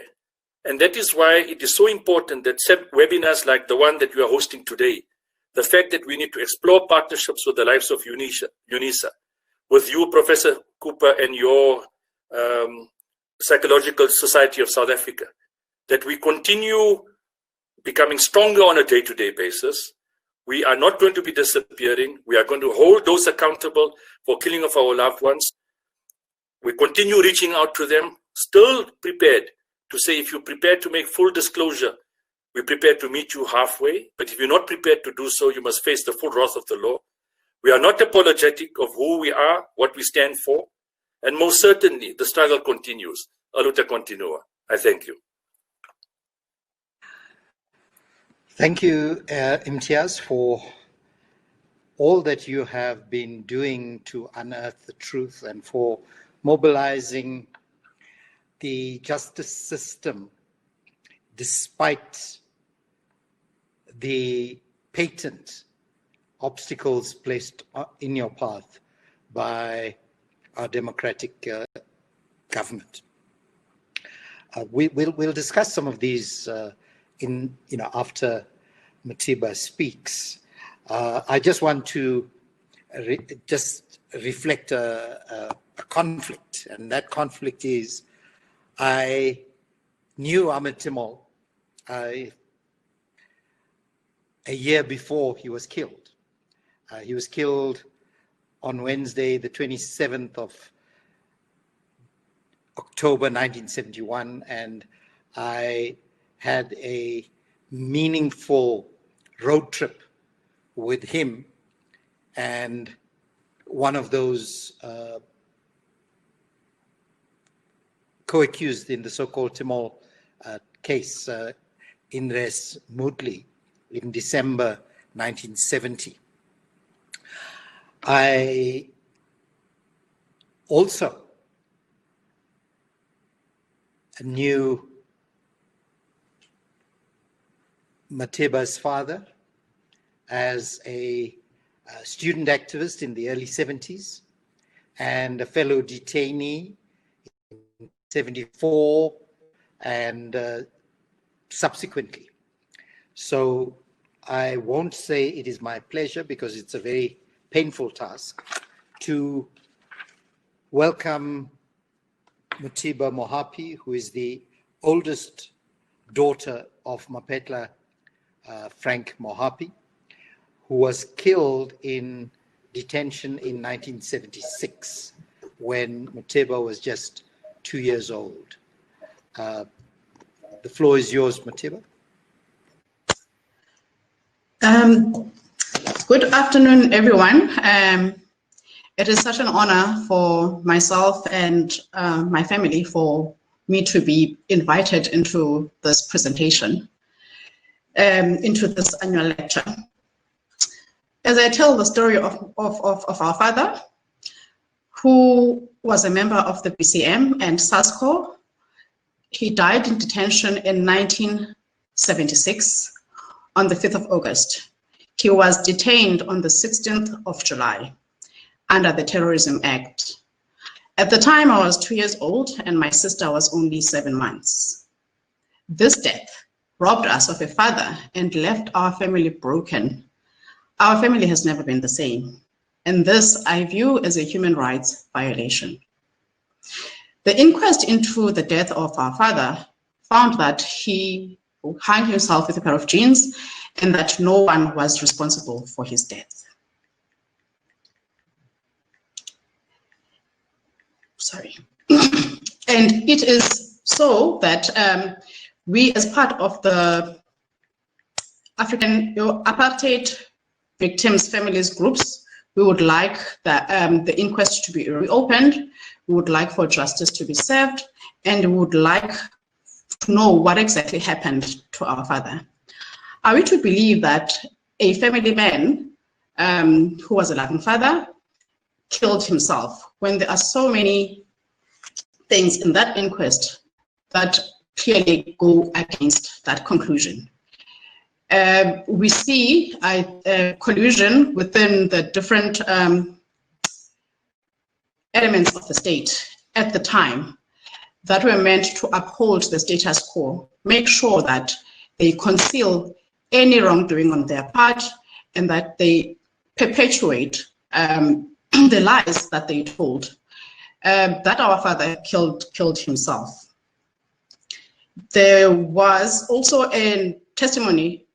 And that is why it is so important that webinars like the one that we are hosting today, the fact that we need to explore partnerships with the lives of UNISA, with you, Professor Cooper, and your Psychological Society of South Africa, that we continue becoming stronger on a day-to-day basis. We are not going to be disappearing. We are going to hold those accountable for killing of our loved ones. We continue reaching out to them, still prepared to say, if you're prepared to make full disclosure, we're prepared to meet you halfway. But if you're not prepared to do so, you must face the full wrath of the law. We are not apologetic of who we are, what we stand for. And most certainly, the struggle continues. A luta continua. I thank you. Thank you, Imtiaz, for all that you have been doing to unearth the truth and for mobilizing the justice system despite the patent obstacles placed in your path by our democratic government. We'll discuss some of these after Matiba speaks. I just want to reflect a conflict, and that conflict is I knew Ahmed Timol a year before he was killed. He was killed on Wednesday, the 27th of October 1971, and I had a meaningful road trip with him and one of those co-accused in the so-called Timol case, Inres Moodley, in December 1970. I also knew Matiba's father as a student activist in the early 70s and a fellow detainee in 74 and subsequently. So I won't say it is my pleasure, because it's a very painful task, to welcome Matiba Mohapi, who is the oldest daughter of Mapetla Frank Mohapi, who was killed in detention in 1976 when Moteba was just 2 years old. The floor is yours, Moteba. Good afternoon, everyone. It is such an honor for myself and my family for me to be invited into this presentation, into this annual lecture. As I tell the story of our father, who was a member of the BCM and SASCO, he died in detention in 1976 on the 5th of August. He was detained on the 16th of July under the Terrorism Act. At the time, I was 2 years old and my sister was only 7 months. This death robbed us of a father and left our family broken. Our family has never been the same. And this I view as a human rights violation. The inquest into the death of our father found that he hung himself with a pair of jeans and that no one was responsible for his death. Sorry. And it is so that we, as part of the African apartheid victims' families groups, we would like the inquest to be reopened. We would like for justice to be served, and we would like to know what exactly happened to our father. Are we to believe that a family man who was a loving father killed himself when there are so many things in that inquest that clearly go against that conclusion? We see a collusion within the different elements of the state at the time that were meant to uphold the status quo, make sure that they conceal any wrongdoing on their part and that they perpetuate the lies that they told, that our father killed himself. There was also a testimony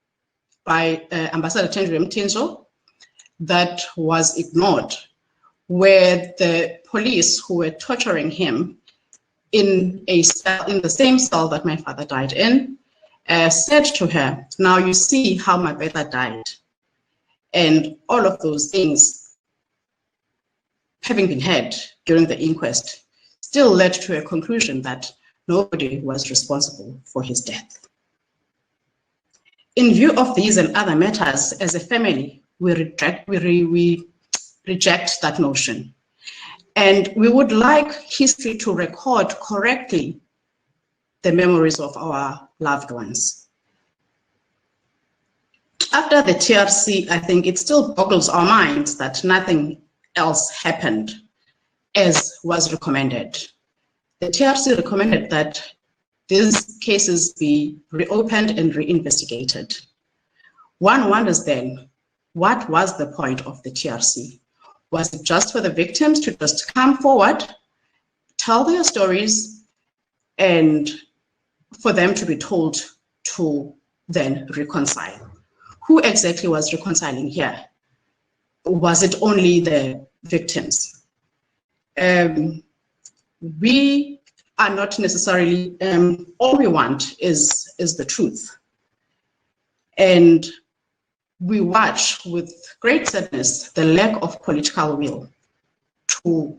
by Ambassador Tendri Mtinzo that was ignored, where the police who were torturing him in a cell, in the same cell that my father died in, said to her, "Now you see how my brother died." And all of those things, having been heard during the inquest, still led to a conclusion that nobody was responsible for his death. In view of these and other matters, as a family, we reject that notion. And we would like history to record correctly the memories of our loved ones. After the TRC, I think it still boggles our minds that nothing else happened as was recommended. The TRC recommended that these cases be reopened and reinvestigated. One wonders then, what was the point of the TRC? Was it just for the victims to just come forward, tell their stories, and for them to be told to then reconcile? Who exactly was reconciling here? Was it only the victims? We are not necessarily, all we want is the truth. And we watch with great sadness the lack of political will to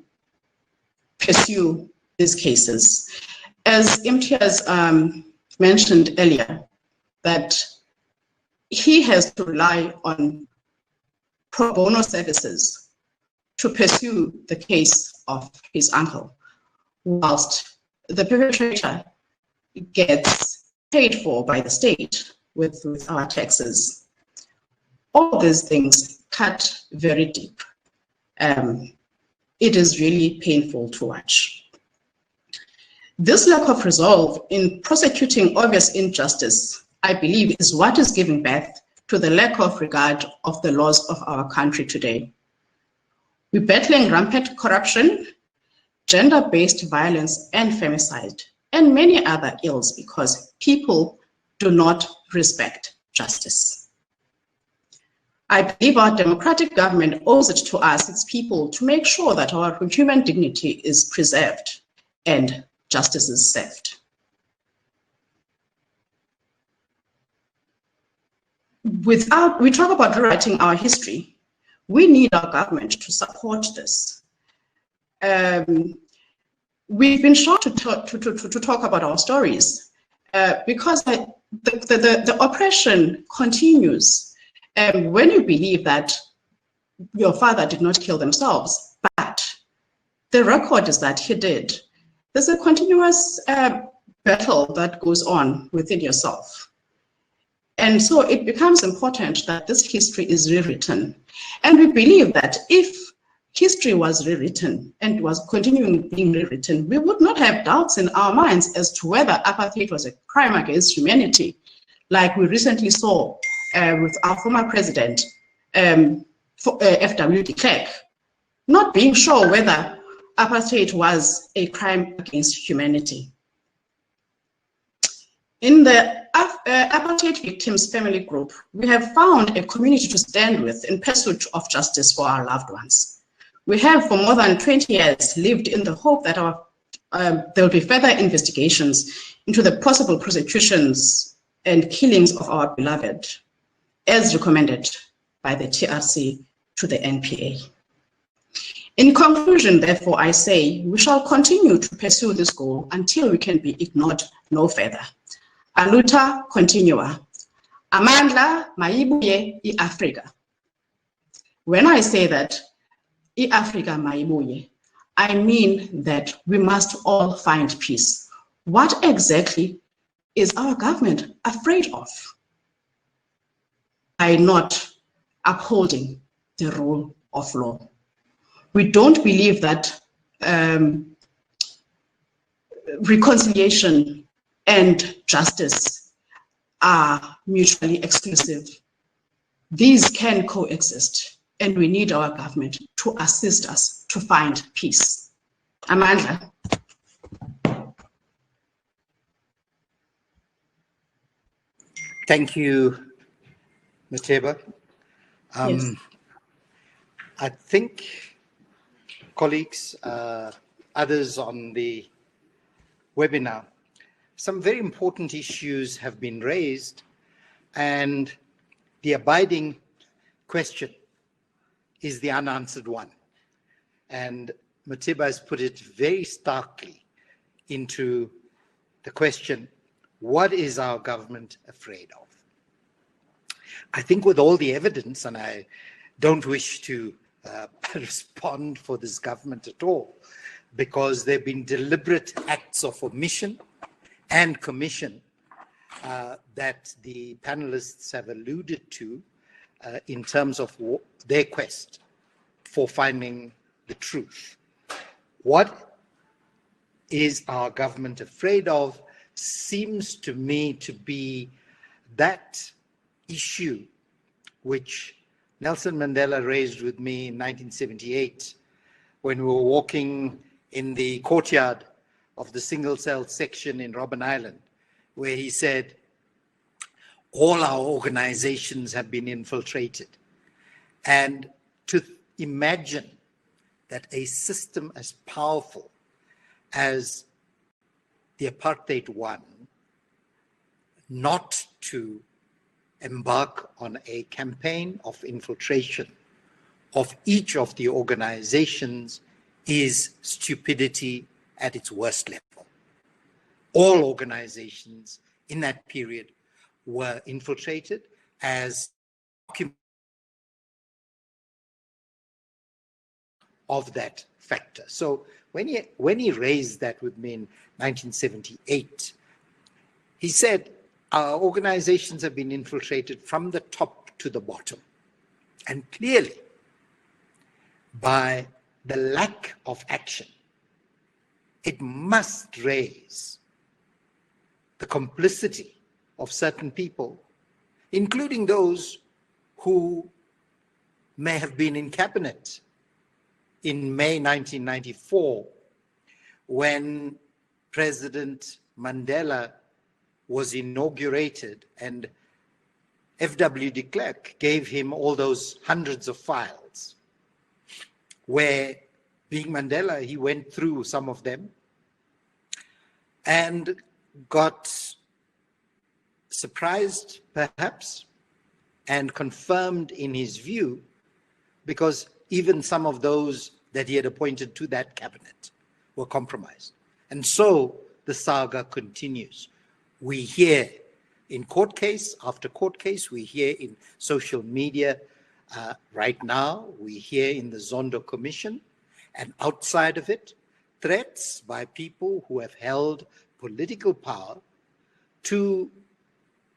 pursue these cases. As Imtiaz mentioned earlier, that he has to rely on pro bono services to pursue the case of his uncle, whilst the perpetrator gets paid for by the state with our taxes. All these things cut very deep. It is really painful to watch. This lack of resolve in prosecuting obvious injustice, I believe, is what is giving birth to the lack of regard of the laws of our country today. We're battling rampant corruption, gender-based violence and femicide, and many other ills because people do not respect justice. I believe our democratic government owes it to us, its people, to make sure that our human dignity is preserved and justice is served. We talk about rewriting our history. We need our government to support this. We've been short to talk about our stories because the oppression continues. When you believe that your father did not kill themselves, but the record is that he did, there's a continuous battle that goes on within yourself. And so it becomes important that this history is rewritten. And we believe that if history was rewritten and was continuing being rewritten, we would not have doubts in our minds as to whether apartheid was a crime against humanity, like we recently saw with our former president, F.W. de Klerk, not being sure whether apartheid was a crime against humanity. In the Apartheid Victims Family Group, we have found a community to stand with in pursuit of justice for our loved ones. We have for more than 20 years lived in the hope that there will be further investigations into the possible prosecutions and killings of our beloved, as recommended by the TRC to the NPA. In conclusion, therefore, I say we shall continue to pursue this goal until we can be ignored no further. Aluta continua. Amandla maibuye i-Africa. When I say that i-Africa maibuye, I mean that we must all find peace. What exactly is our government afraid of? By not upholding the rule of law. We don't believe that reconciliation and justice are mutually exclusive. These can coexist, and we need our government to assist us to find peace. Amandla. Thank you, Mateba. Yes. I think colleagues, others on the webinar, some very important issues have been raised, and the abiding question is the unanswered one. And Mateba has put it very starkly into the question, what is our government afraid of? I think with all the evidence, and I don't wish to respond for this government at all, because there have been deliberate acts of omission and commission that the panelists have alluded to in terms of their quest for finding the truth. What is our government afraid of seems to me to be that issue which Nelson Mandela raised with me in 1978 when we were walking in the courtyard of the single-cell section in Robben Island, where he said, all our organizations have been infiltrated. And to imagine that a system as powerful as the apartheid one, not to embark on a campaign of infiltration of each of the organizations is stupidity at its worst level. All organizations in that period were infiltrated as of that factor. So when he raised that with me in 1978, he said, our organizations have been infiltrated from the top to the bottom. And clearly, by the lack of action, it must raise the complicity of certain people, including those who may have been in cabinet in May 1994, when President Mandela was inaugurated and F.W. de Klerk gave him all those hundreds of files where, being Mandela, he went through some of them and got surprised, perhaps, and confirmed in his view, because even some of those that he had appointed to that cabinet were compromised. And so the saga continues. We hear in court case after court case, we hear in social media right now, we hear in the Zondo Commission, and outside of it, threats by people who have held political power to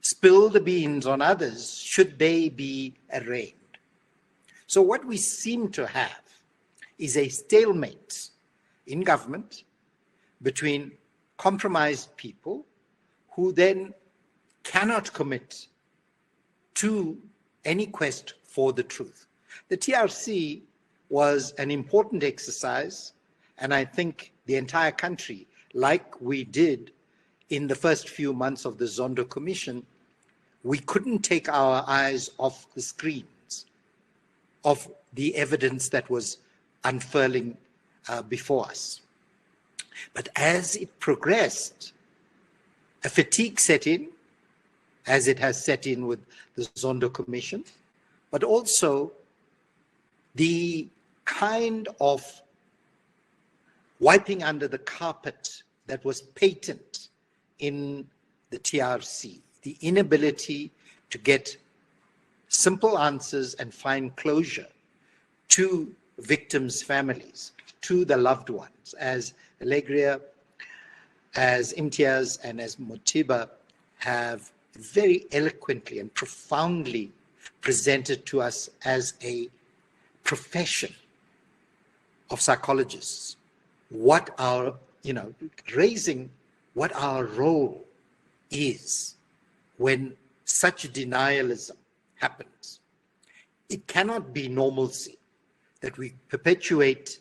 spill the beans on others should they be arraigned. So what we seem to have is a stalemate in government between compromised people who then cannot commit to any quest for the truth. The TRC was an important exercise, and I think the entire country, like we did in the first few months of the Zondo Commission, we couldn't take our eyes off the screens of the evidence that was unfurling before us. But as it progressed, a fatigue set in, as it has set in with the Zondo Commission, but also the kind of wiping under the carpet that was patent in the TRC, the inability to get simple answers and find closure to victims' families, to the loved ones, as Alegria, as Imtiaz, and as Motiba have very eloquently and profoundly presented to us as a profession of psychologists, what our, raising what our role is when such denialism happens. It cannot be normalcy that we perpetuate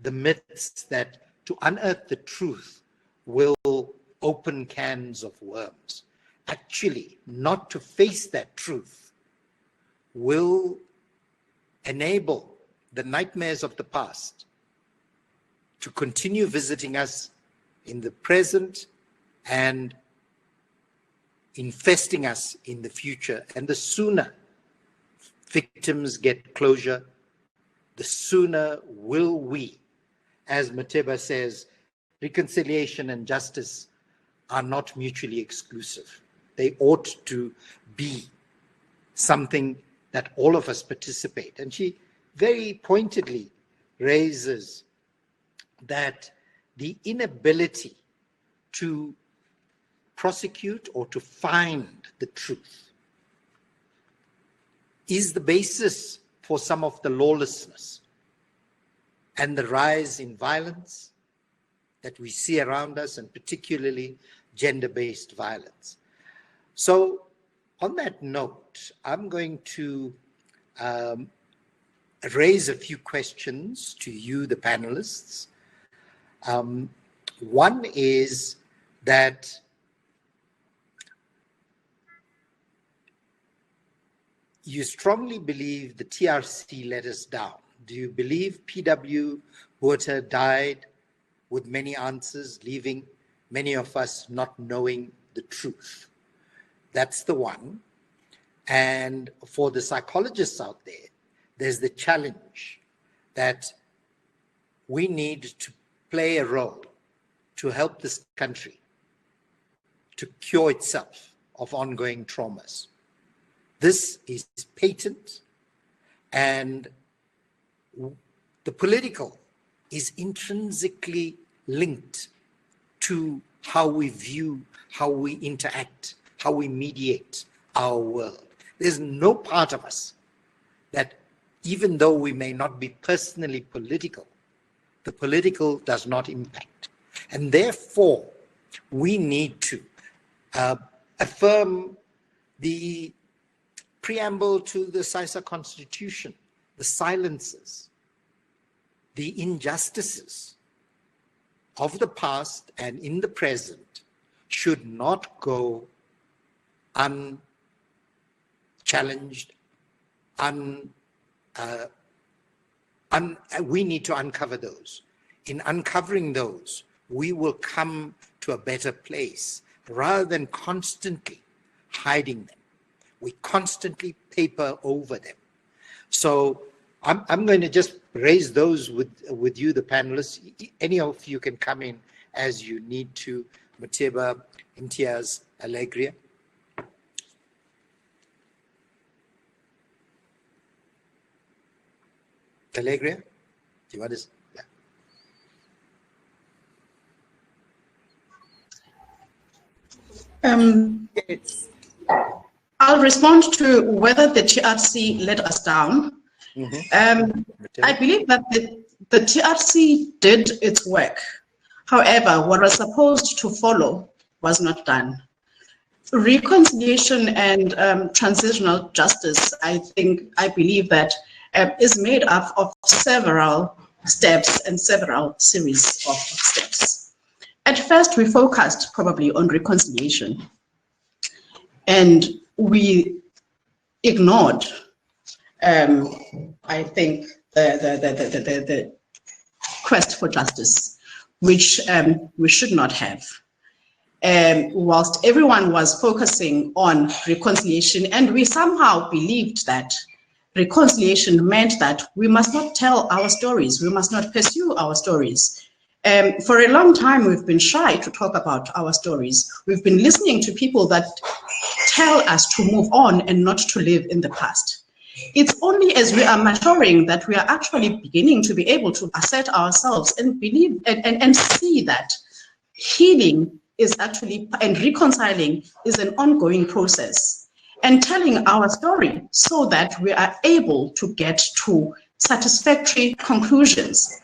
the myths that to unearth the truth will open cans of worms. Actually, not to face that truth will enable the nightmares of the past to continue visiting us in the present and infesting us in the future. And the sooner victims get closure, the sooner will we, as Mateba says, reconciliation and justice are not mutually exclusive. They ought to be something that all of us participate. And she very pointedly raises that the inability to prosecute or to find the truth is the basis for some of the lawlessness and the rise in violence that we see around us, and particularly gender-based violence. So on that note, I'm going to raise a few questions to you, the panelists. One is that you strongly believe the TRC let us down. Do you believe P.W. Botha died with many answers, leaving many of us not knowing the truth? That's the one. And for the psychologists out there, there's the challenge that we need to play a role to help this country to cure itself of ongoing traumas. This is patent, and the political is intrinsically linked to how we view, how we interact, how we mediate our world. There's no part of us that, even though we may not be personally political, the political does not impact. And therefore, we need to affirm the preamble to the SAISA Constitution, the silences, the injustices of the past and in the present should not go unchallenged challenged, we need to uncover those. In uncovering those, we will come to a better place rather than constantly hiding them. We constantly paper over them. So I'm going to just raise those with you, the panelists. Any of you can come in as you need to. Matiba, Imtiaz, Alegria. Alegria, do you want to? Yeah. Yes. I'll respond to whether the TRC let us down. I believe that the TRC did its work. However, what was supposed to follow was not done. Reconciliation and transitional justice, I believe that is made up of several steps and several series of steps. At first, we focused probably on reconciliation, and we ignored, I think, the quest for justice, which we should not have. Whilst everyone was focusing on reconciliation, and we somehow believed that reconciliation meant that we must not tell our stories, we must not pursue our stories. For a long time, we've been shy to talk about our stories. We've been listening to people that tell us to move on and not to live in the past. It's only as we are maturing that we are actually beginning to be able to assert ourselves and believe and see that healing is actually, and reconciling is an ongoing process, and telling our story so that we are able to get to satisfactory conclusions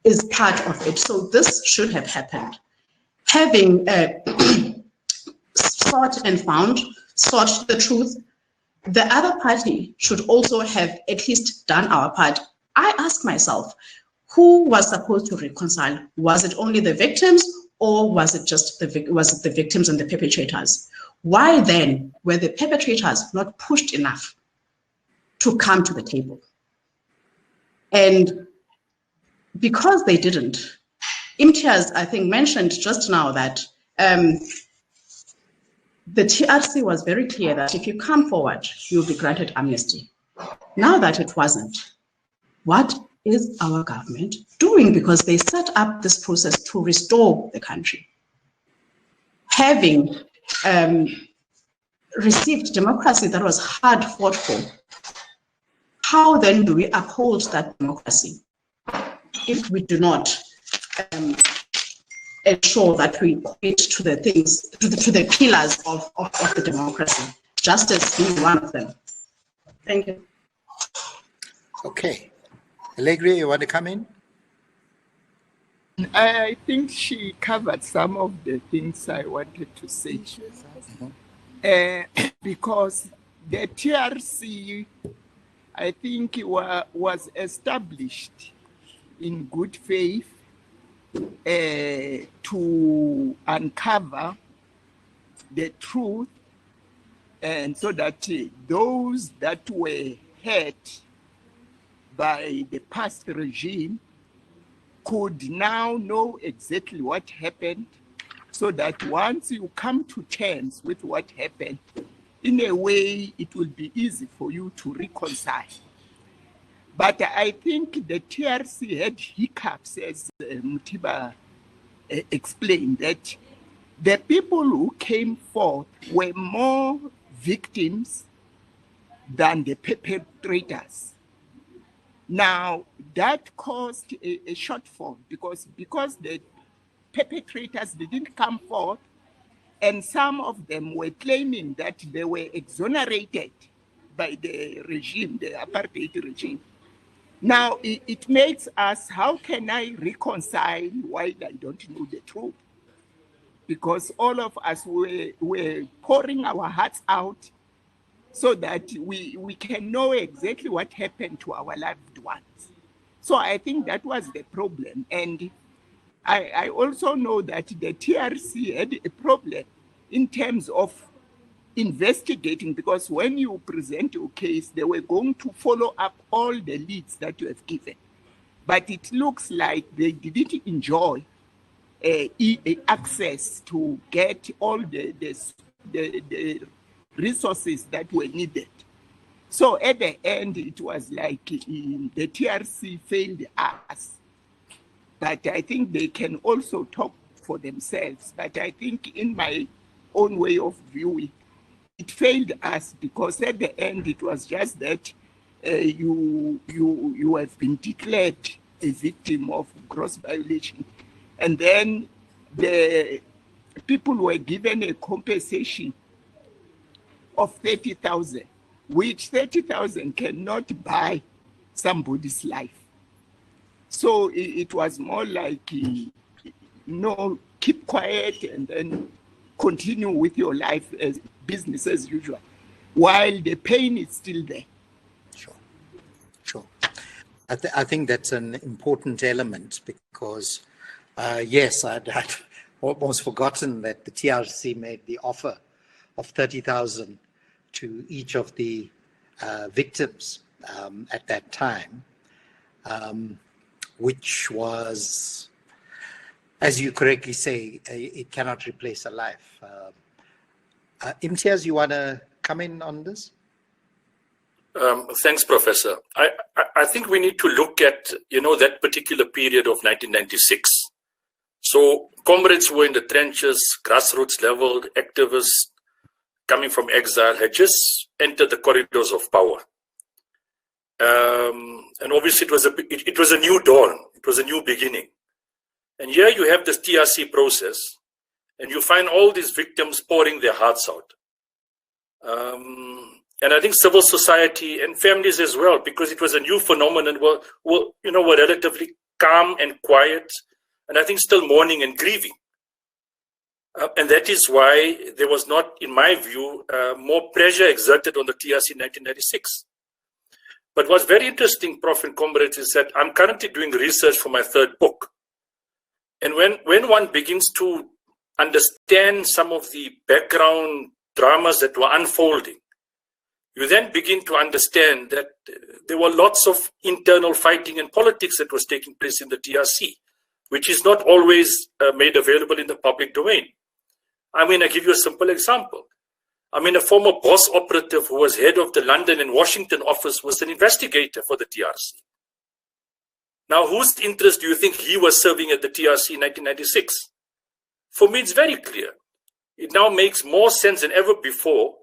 is part of it. So this should have happened. Having sought and found, sought the truth, the other party should also have at least done our part. I ask myself, who was supposed to reconcile? Was it only the victims, or was it just the victims and the perpetrators? Why then were the perpetrators not pushed enough to come to the table? And because they didn't, Imtiaz, I think, mentioned just now that the TRC was very clear that if you come forward, you'll be granted amnesty. Now that it wasn't, what is our government doing? Because they set up this process to restore the country. Having received democracy that was hard fought for, how then do we uphold that democracy if we do not ensure that we commit to the things, to the pillars of the democracy, justice being one of them? Thank you. Okay. Alegria, you want to come in? I think she covered some of the things I wanted to say. Because the TRC, I think, was established in good faith to uncover the truth, and so that those that were hurt by the past regime could now know exactly what happened, so that once you come to terms with what happened, in a way, it will be easy for you to reconcile. But I think the TRC had hiccups, as Mutiba explained, that the people who came forth were more victims than the perpetrators. Now, that caused a shortfall because the perpetrators didn't come forth, and some of them were claiming that they were exonerated by the regime, the apartheid regime. Now, it makes us, how can I reconcile while I don't know the truth? Because all of us were pouring our hearts out so that we can know exactly what happened to our loved ones. So I think that was the problem. And I also know that the TRC had a problem in terms of investigating, because when you present your case, they were going to follow up all the leads that you have given. But it looks like they didn't enjoy access to get all the resources that were needed. So at the end, it was like the TRC failed us. But I think they can also talk for themselves. But I think in my own way of viewing, it failed us because at the end, it was just that you have been declared a victim of gross violation. And then the people were given a compensation of 30,000, which 30,000 cannot buy somebody's life. So it was more like, keep quiet and then continue with your life as business as usual, while the pain is still there. Sure. I think that's an important element because, yes, I'd almost forgotten that the TRC made the offer of 30,000 to each of the victims at that time, which was, as you correctly say, it cannot replace a life. Imtiaz, you want to come in on this? Thanks, Professor. I think we need to look at, that particular period of 1996. So comrades were in the trenches, grassroots level, activists coming from exile had just entered the corridors of power. And obviously it was a new dawn. It was a new beginning. And here you have this TRC process, and you find all these victims pouring their hearts out. And I think civil society and families as well, because it was a new phenomenon, were relatively calm and quiet, and I think still mourning and grieving. And that is why there was not, in my view, more pressure exerted on the TRC in 1996. But what's very interesting, Prof. and comrades, is that I'm currently doing research for my third book. And when one begins to understand some of the background dramas that were unfolding, you then begin to understand that there were lots of internal fighting and politics that was taking place in the TRC, which is not always made available in the public domain. I give you a simple example. A former boss operative who was head of the London and Washington office was an investigator for the TRC. Now, whose interest do you think he was serving at the TRC in 1996? For me, it's very clear. It now makes more sense than ever before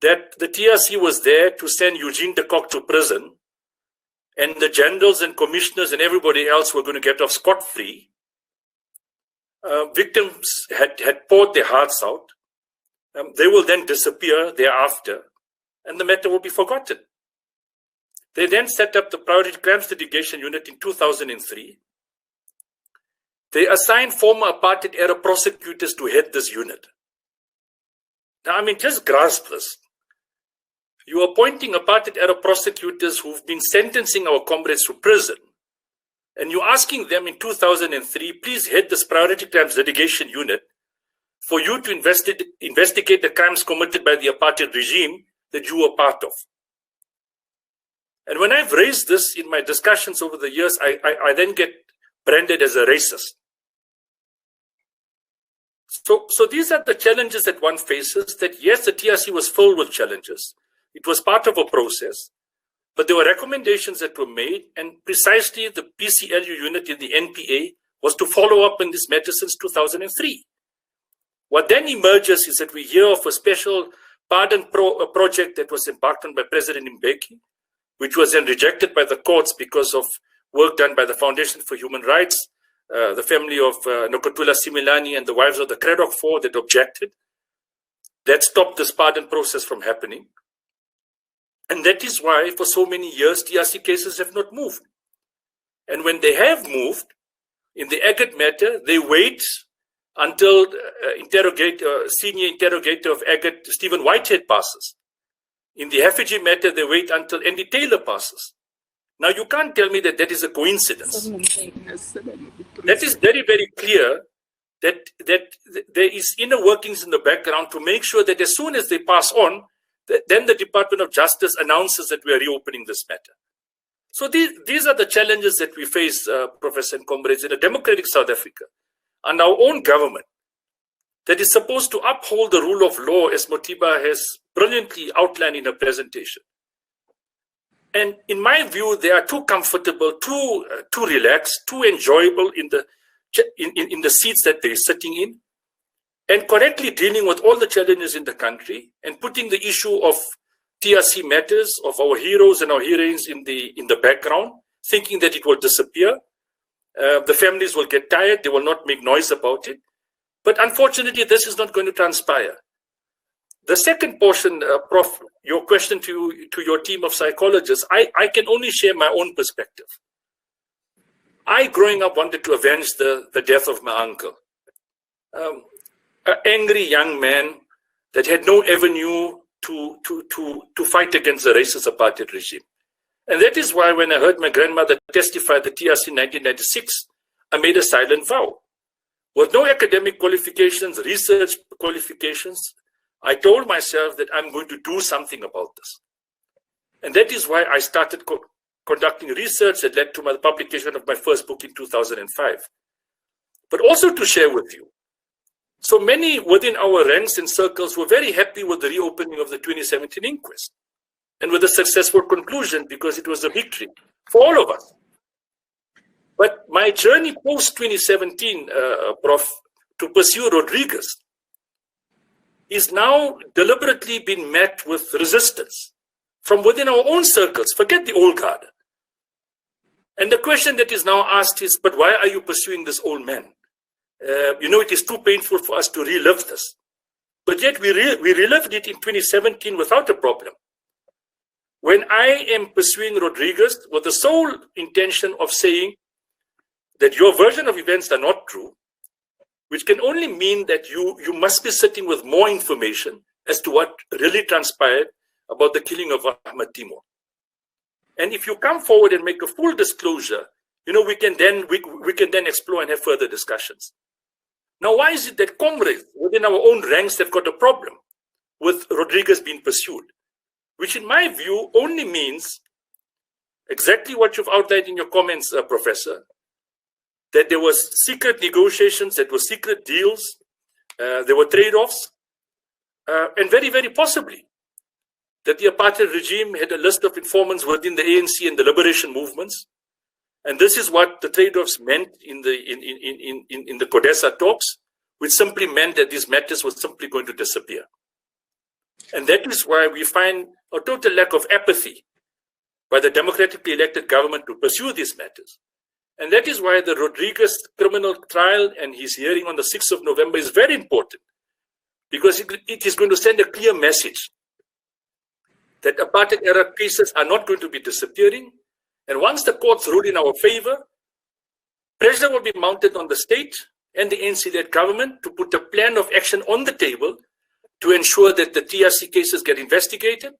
that the TRC was there to send Eugene de Kock to prison, and the generals and commissioners and everybody else were going to get off scot-free. Victims had poured their hearts out. They will then disappear thereafter, and the matter will be forgotten. They then set up the Priority Crimes Litigation Unit in 2003. They assigned former apartheid-era prosecutors to head this unit. Now, just grasp this. You are appointing apartheid-era prosecutors who've been sentencing our comrades to prison, and you're asking them in 2003, please head this Priority Crimes Litigation Unit for you to investigate the crimes committed by the apartheid regime that you were part of. And when I've raised this in my discussions over the years, I then get branded as a racist. So these are the challenges that one faces, that yes, the TRC was filled with challenges. It was part of a process, but there were recommendations that were made, and precisely the PCLU unit in the NPA was to follow up on this matter since 2003. What then emerges is that we hear of a special pardon project that was embarked on by President Mbeki, which was then rejected by the courts because of work done by the Foundation for Human Rights, the family of Nokutula Similani and the wives of the Craddock Four that objected. That stopped this pardon process from happening. And that is why for so many years, TRC cases have not moved. And when they have moved, in the Agate matter, they wait until senior interrogator of Agate, Stephen Whitehead, passes. In the Hafiji matter, they wait until Andy Taylor passes. Now, you can't tell me that that is a coincidence. That is very, very clear that there is inner workings in the background to make sure that as soon as they pass on, then the Department of Justice announces that we are reopening this matter. So these are the challenges that we face, Professor and comrades, in a democratic South Africa, and our own government that is supposed to uphold the rule of law, as Motiba has brilliantly outlined in her presentation. And in my view, they are too comfortable, too relaxed, too enjoyable in the seats that they're sitting in, and correctly dealing with all the challenges in the country and putting the issue of TRC matters, of our heroes and our heroines in the background, thinking that it will disappear. The families will get tired, they will not make noise about it. But unfortunately, this is not going to transpire. The second portion, Prof, your question to your team of psychologists, I can only share my own perspective. I, growing up, wanted to avenge the death of my uncle. An angry young man that had no avenue to fight against the racist apartheid regime. And that is why when I heard my grandmother testify at the TRC in 1996, I made a silent vow. With no academic qualifications, research qualifications, I told myself that I'm going to do something about this. And that is why I started conducting research that led to the publication of my first book in 2005. But also to share with you, so many within our ranks and circles were very happy with the reopening of the 2017 inquest and with the successful conclusion, because it was a victory for all of us. But my journey post-2017, Prof, to pursue Rodriguez is now deliberately being met with resistance from within our own circles. Forget the old guard. And the question that is now asked is, but why are you pursuing this old man? It is too painful for us to relive this. But yet we relived it in 2017 without a problem. When I am pursuing Rodriguez with the sole intention of saying that your version of events are not true, which can only mean that you must be sitting with more information as to what really transpired about the killing of Ahmed Timur. And if you come forward and make a full disclosure, we can then explore and have further discussions. Now, why is it that comrades within our own ranks have got a problem with Rodriguez being pursued? Which in my view only means exactly what you've outlined in your comments, Professor, that there was secret negotiations, that were secret deals, there were trade-offs, and very, very possibly that the apartheid regime had a list of informants within the ANC and the liberation movements. And this is what the trade-offs meant in the CODESA talks, which simply meant that these matters were simply going to disappear. And that is why we find a total lack of apathy by the democratically elected government to pursue these matters. And that is why the Rodriguez criminal trial and his hearing on the 6th of November is very important, because it is going to send a clear message that apartheid-era cases are not going to be disappearing. And once the courts rule in our favor, pressure will be mounted on the state and the ANC-led government to put a plan of action on the table to ensure that the TRC cases get investigated,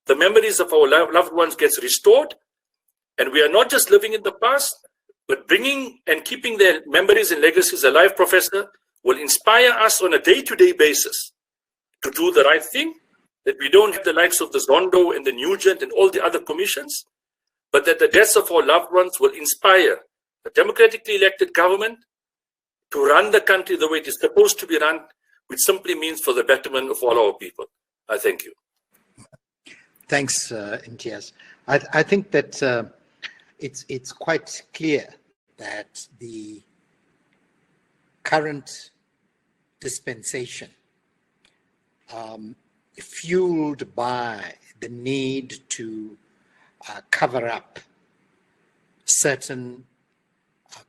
the memories of our loved ones gets restored, and we are not just living in the past, but bringing and keeping their memories and legacies alive, Professor, will inspire us on a day-to-day basis to do the right thing, that we don't have the likes of the Zondo and the Nugent and all the other commissions, but that the deaths of our loved ones will inspire a democratically elected government to run the country the way it is supposed to be run, which simply means for the betterment of all our people. I thank you. Thanks, Imtiaz. I think that it's quite clear that the current dispensation, fueled by the need to cover up certain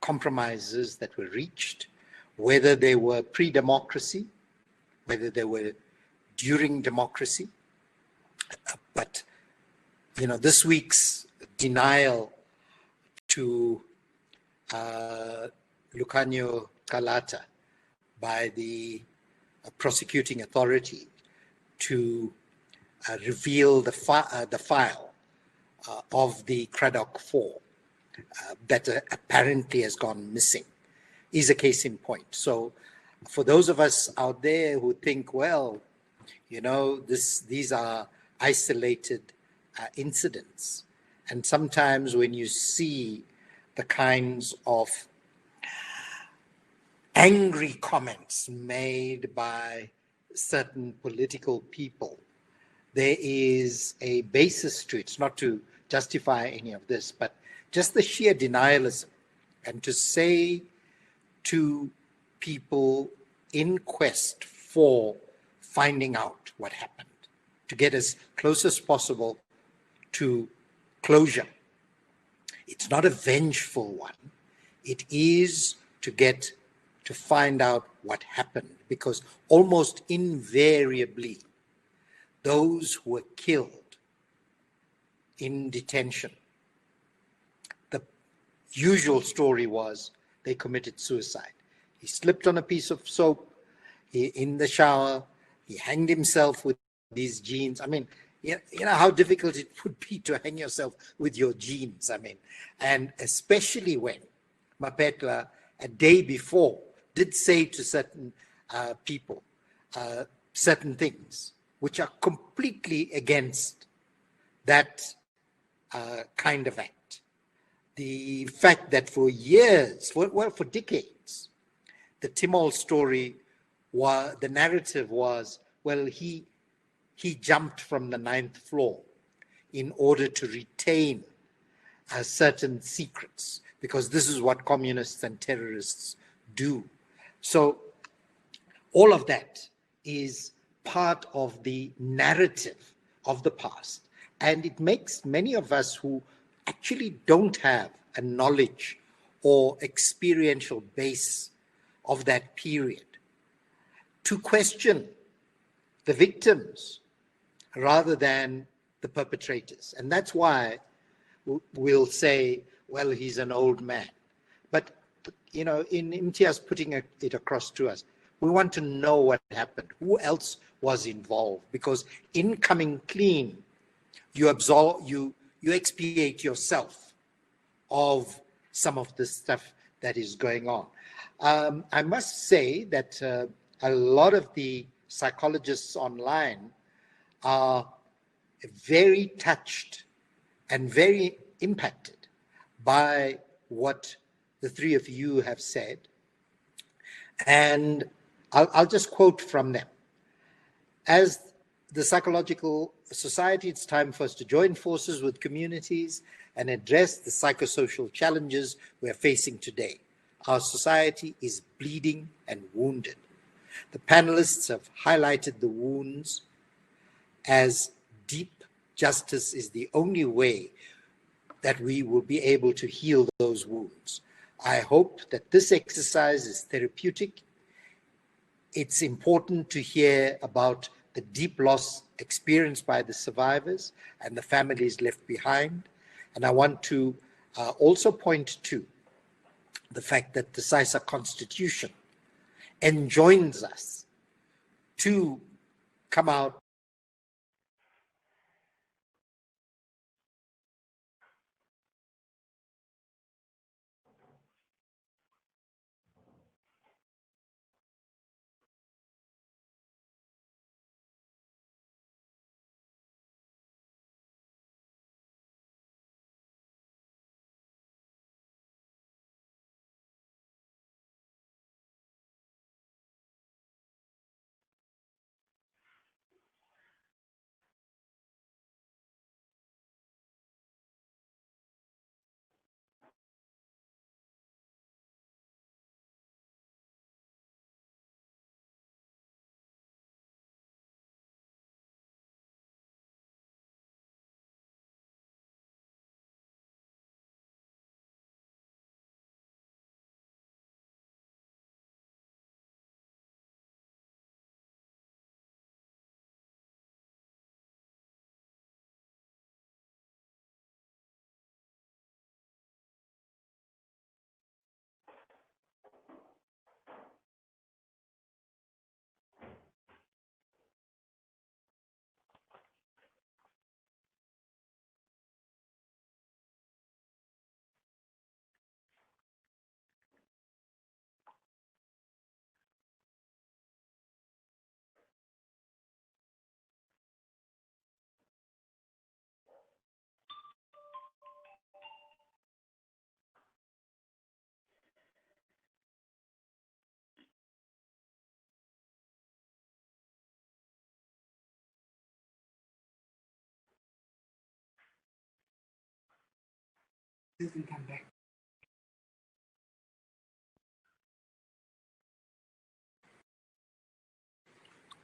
compromises that were reached, whether they were pre-democracy, whether they were during democracy. But, this week's denial to Lucanio Calata by the prosecuting authority to reveal the file of the Cradock 4 that apparently has gone missing is a case in point. So for those of us out there who think, well, you know, these are isolated incidents. And sometimes when you see the kinds of angry comments made by certain political people, there is a basis to it. It's not to justify any of this, but just the sheer denialism. And to say to people in quest for finding out what happened, to get as close as possible to closure. It's not a vengeful one. It is to find out what happened, because almost invariably, those who were killed in detention, the usual story was they committed suicide. He slipped on a piece of soap, in the shower, he hanged himself with these jeans. I mean, you know how difficult it would be to hang yourself with your jeans, I mean, and especially when Mapetla, a day before, did say to certain people certain things which are completely against that kind of act. The fact that for years, for decades, the Timol story, the narrative was, well, he jumped from the 9th floor in order to retain certain secrets, because this is what communists and terrorists do. So all of that is part of the narrative of the past. And it makes many of us who actually don't have a knowledge or experiential base of that period to question the victims rather than the perpetrators. And that's why we'll say, well, he's an old man. But, you know, in Imtiaz putting it across to us, we want to know what happened, who else was involved, because in coming clean, you expiate yourself of some of the stuff that is going on. I must say that a lot of the psychologists online are very touched and very impacted by what the three of you have said. And I'll just quote from them. As the Psychological Society, it's time for us to join forces with communities and address the psychosocial challenges we're facing today. Our society is bleeding and wounded. The panelists have highlighted the wounds as deep justice is the only way that we will be able to heal those wounds. I hope that this exercise is therapeutic. It's important to hear about the deep loss experienced by the survivors and the families left behind. And I want to also point to the fact that the SAISA Constitution enjoins us to come out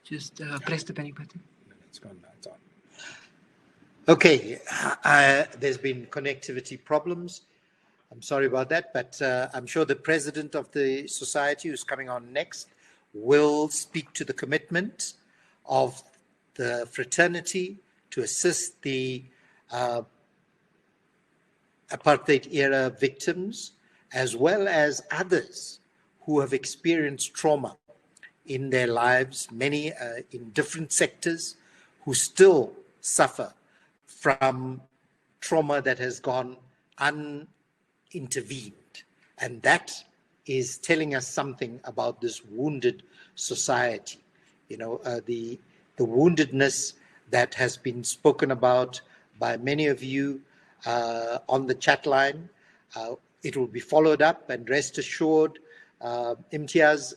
Just press the panic button. It's gone now, it's on. Okay, there's been connectivity problems. I'm sorry about that, but I'm sure the president of the society, who's coming on next, will speak to the commitment of the fraternity to assist the apartheid era victims, as well as others who have experienced trauma in their lives, many in different sectors, who still suffer from trauma that has gone unintervened. And that is telling us something about this wounded society. You know, the woundedness that has been spoken about by many of you on the chat line. It will be followed up, and rest assured, Imtiaz,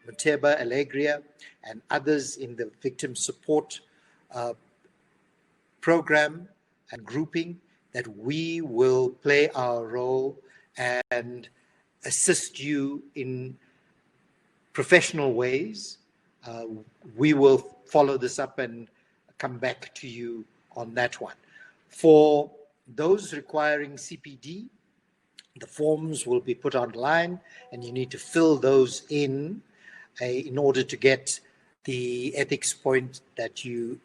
Muteba, Alegria, and others in the victim support program and grouping, that we will play our role and assist you in professional ways. We will follow this up and come back to you on that one. For those requiring CPD, the forms will be put online, and you need to fill those in order to get the ethics point that you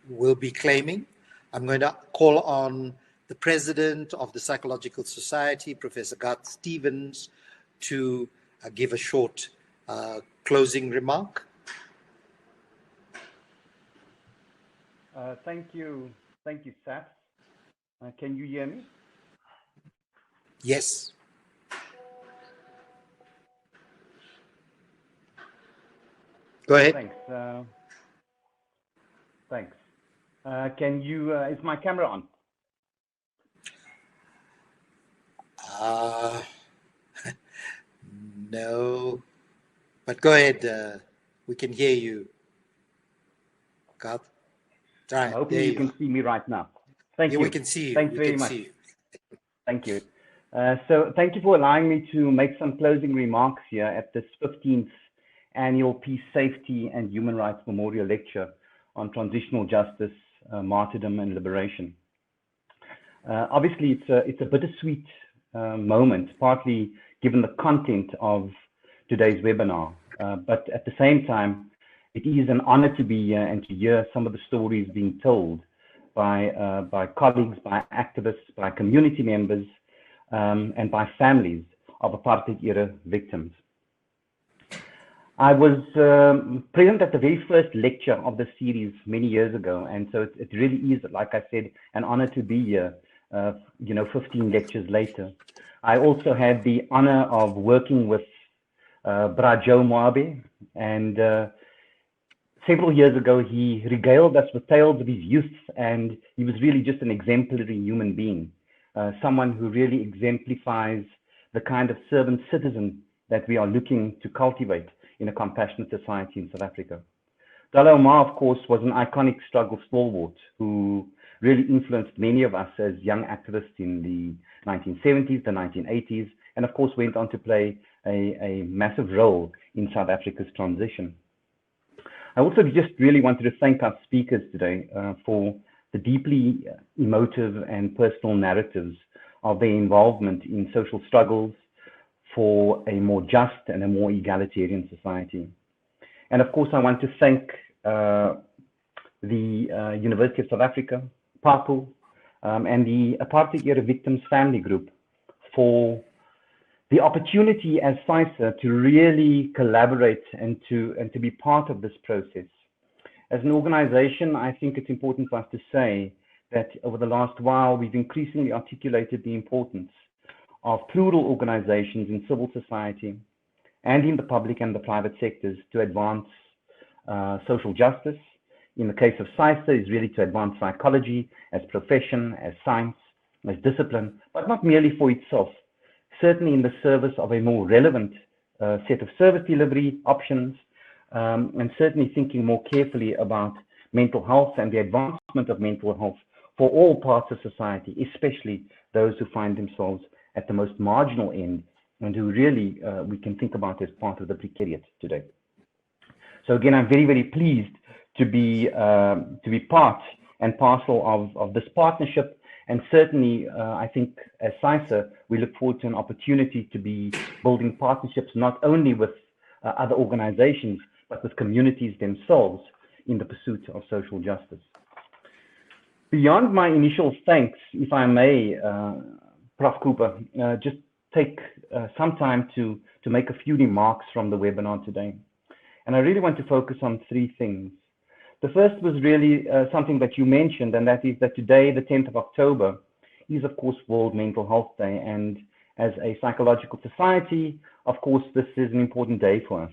will be claiming. I'm going to call on the president of the Psychological Society, Professor Garth Stevens, to give a short closing remark. Thank you, Saf. Can you hear me? Yes. Go ahead. Thanks. Thanks. Can you? Is my camera on? No, but go ahead. We can hear you, Garth. I'm hoping you can see me right now. Thank you. We can see you. Thanks very much. Thank you. So thank you for allowing me to make some closing remarks here at this 15th annual Peace, Safety and Human Rights Memorial Lecture on Transitional Justice, Martyrdom and Liberation. Obviously, it's a bittersweet moment, partly given the content of today's webinar, but at the same time, it is an honor to be here and to hear some of the stories being told by colleagues, by activists, by community members, and by families of apartheid-era victims. I was present at the very first lecture of the series many years ago, and so it really is, like I said, an honor to be here, 15 lectures later. I also had the honor of working with Joe Moabi, and several years ago, he regaled us with tales of his youth, and he was really just an exemplary human being, someone who really exemplifies the kind of servant citizen that we are looking to cultivate in a compassionate society in South Africa. Abdulah Omar, of course, was an iconic struggle stalwart who really influenced many of us as young activists in the 1970s, the 1980s, and of course went on to play a massive role in South Africa's transition. I also just really wanted to thank our speakers today for the deeply emotive and personal narratives of their involvement in social struggles for a more just and a more egalitarian society. And of course, I want to thank the University of South Africa, PAPU, and the Apartheid-era Victims Family Group for the opportunity as FISA to really collaborate and to be part of this process. As an organization, I think it's important for us to say that over the last while, we've increasingly articulated the importance of plural organizations in civil society and in the public and the private sectors to advance social justice. In the case of CISA, is really to advance psychology as profession, as science, as discipline, but not merely for itself, certainly in the service of a more relevant set of service delivery options, and certainly thinking more carefully about mental health and the advancement of mental health for all parts of society, especially those who find themselves at the most marginal end and who really we can think about as part of the precariat today. So again, I'm very, very pleased to be part and parcel of this partnership. And certainly, I think as CISA, we look forward to an opportunity to be building partnerships not only with other organizations, but with communities themselves in the pursuit of social justice. Beyond my initial thanks, if I may, Prof. Cooper, just take some time to make a few remarks from the webinar today. And I really want to focus on three things. The first was really something that you mentioned, and that is that today, the 10th of October, is of course World Mental Health Day. And as a psychological society, of course, this is an important day for us.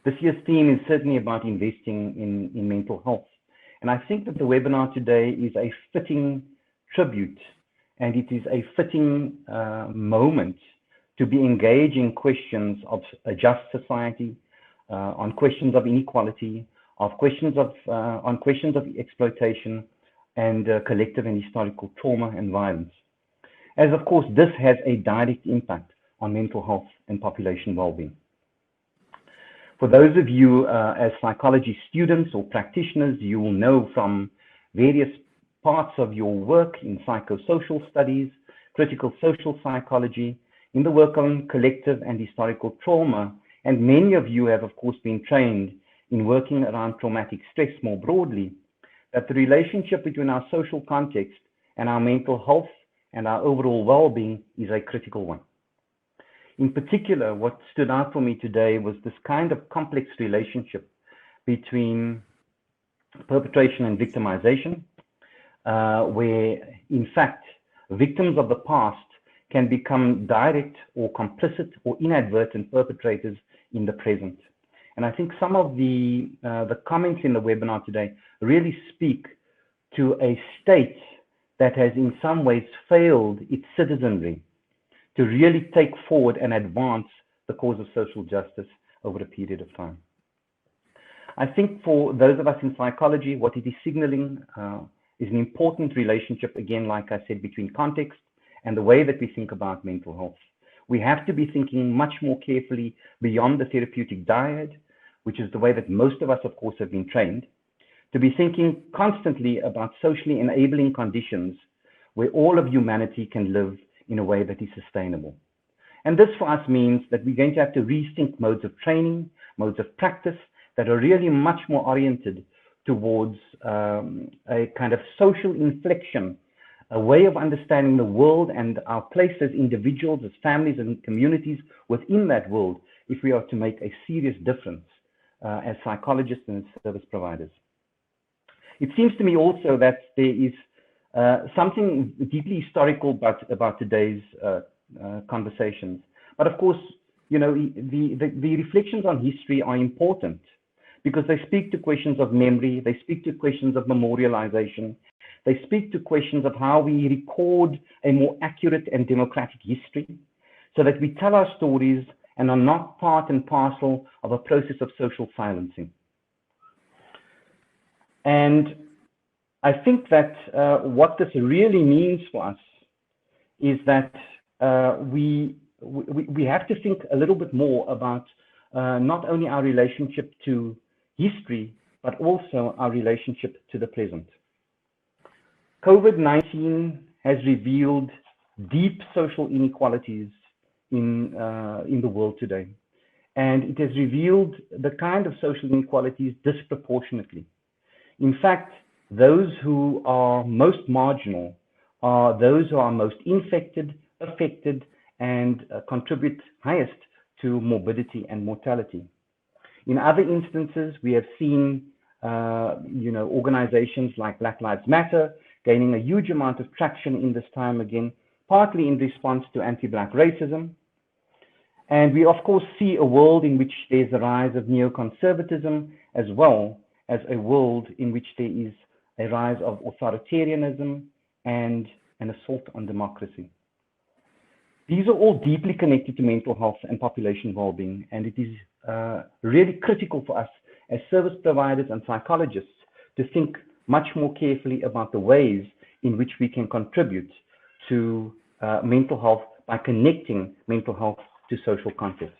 This year's theme is certainly about investing in mental health. And I think that the webinar today is a fitting tribute, and it is a fitting moment to be engaging questions of a just society, on questions of inequality, on questions of exploitation, and collective and historical trauma and violence. As of course, this has a direct impact on mental health and population well-being. For those of you as psychology students or practitioners, you will know from various parts of your work in psychosocial studies, critical social psychology, in the work on collective and historical trauma, and many of you have of course been trained in working around traumatic stress more broadly, that the relationship between our social context and our mental health and our overall well-being is a critical one. In particular, what stood out for me today was this kind of complex relationship between perpetration and victimization, where in fact, victims of the past can become direct or complicit or inadvertent perpetrators in the present. And I think some of the comments in the webinar today really speak to a state that has in some ways failed its citizenry to really take forward and advance the cause of social justice over a period of time. I think for those of us in psychology, what it is signaling is an important relationship, again, like I said, between context and the way that we think about mental health. We have to be thinking much more carefully beyond the therapeutic dyad, which is the way that most of us, of course, have been trained, to be thinking constantly about socially enabling conditions where all of humanity can live in a way that is sustainable. And this for us means that we're going to have to rethink modes of training, modes of practice that are really much more oriented towards a kind of social inflection, a way of understanding the world and our place as individuals, as families and communities within that world, if we are to make a serious difference as psychologists and as service providers. It seems to me also that there is something deeply historical about today's conversations. But of course, you know, the reflections on history are important because they speak to questions of memory, they speak to questions of memorialization, they speak to questions of how we record a more accurate and democratic history so that we tell our stories and are not part and parcel of a process of social silencing. And I think that what this really means for us is that we have to think a little bit more about not only our relationship to history, but also our relationship to the present. COVID-19 has revealed deep social inequalities in the world today. And it has revealed the kind of social inequalities disproportionately. In fact, those who are most marginal are those who are most infected, affected, and contribute highest to morbidity and mortality. In other instances, we have seen organizations like Black Lives Matter gaining a huge amount of traction in this time again, partly in response to anti-Black racism. And we, of course, see a world in which there's a rise of neoconservatism, as well as a world in which there is a rise of authoritarianism and an assault on democracy. These are all deeply connected to mental health and population well-being, and it is really critical for us as service providers and psychologists to think much more carefully about the ways in which we can contribute to mental health by connecting mental health to social context.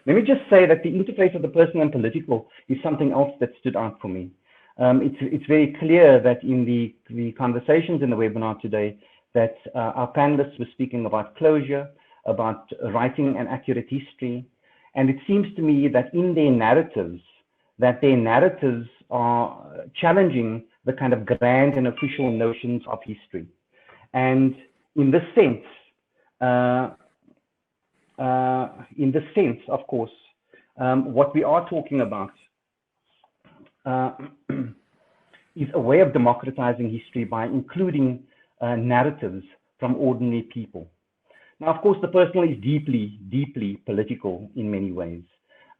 Let me just say that the interface of the personal and political is something else that stood out for me. It's very clear that in the conversations in the webinar today that our panelists were speaking about closure, about writing an accurate history, and it seems to me that in their narratives are challenging the kind of grand and official notions of history. And in this sense, of course, what we are talking about is a way of democratizing history by including narratives from ordinary people. Now, of course, the personal is deeply, deeply political in many ways.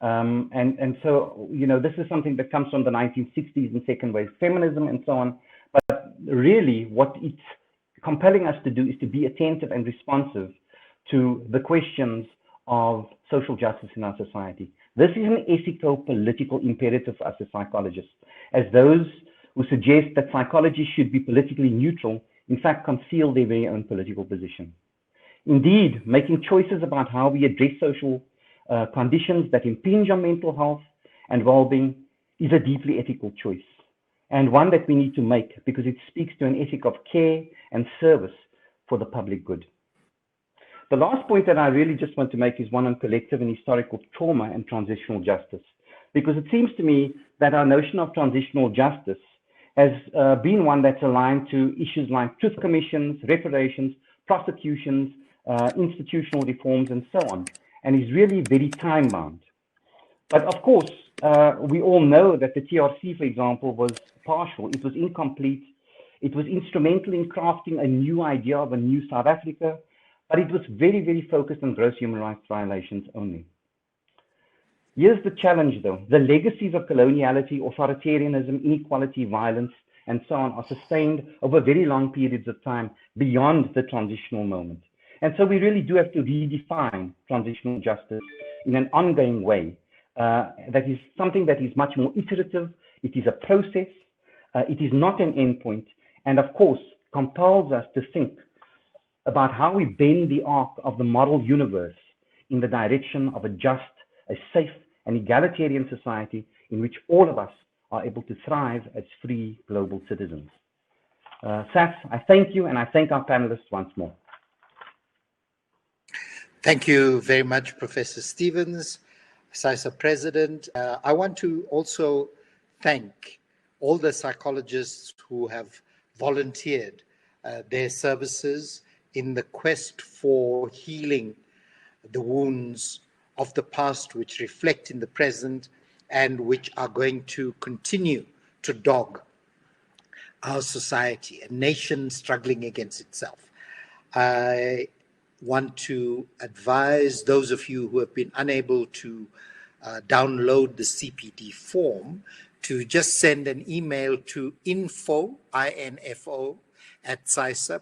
And so, you know, this is something that comes from the 1960s and second wave feminism and so on. But really, what it's compelling us to do is to be attentive and responsive to the questions of social justice in our society. This is an ethical, political imperative for us as psychologists, as those who suggest that psychology should be politically neutral, in fact, conceal their very own political position. Indeed, making choices about how we address social conditions that impinge on mental health and well-being is a deeply ethical choice, and one that we need to make because it speaks to an ethic of care and service for the public good. The last point that I really just want to make is one on collective and historical trauma and transitional justice, because it seems to me that our notion of transitional justice has been one that's aligned to issues like truth commissions, reparations, prosecutions, institutional reforms, and so on, and is really very time-bound. But of course, we all know that the TRC, for example, was partial. It was incomplete. It was instrumental in crafting a new idea of a new South Africa, but it was very, very focused on gross human rights violations only. Here's the challenge, though. The legacies of coloniality, authoritarianism, inequality, violence, and so on are sustained over very long periods of time beyond the transitional moment. And so we really do have to redefine transitional justice in an ongoing way. That is something that is much more iterative. It is a process. It is not an endpoint. And of course, compels us to think about how we bend the arc of the model universe in the direction of a just, a safe, and egalitarian society in which all of us are able to thrive as free global citizens. Saf, I thank you, and I thank our panelists once more. Thank you very much, Professor Stevens, SAISA President. I want to also thank all the psychologists who have volunteered their services in the quest for healing the wounds of the past, which reflect in the present and which are going to continue to dog our society, a nation struggling against itself. I want to advise those of you who have been unable to download the CPD form to just send an email to info, I-N-F-O, at SAISA,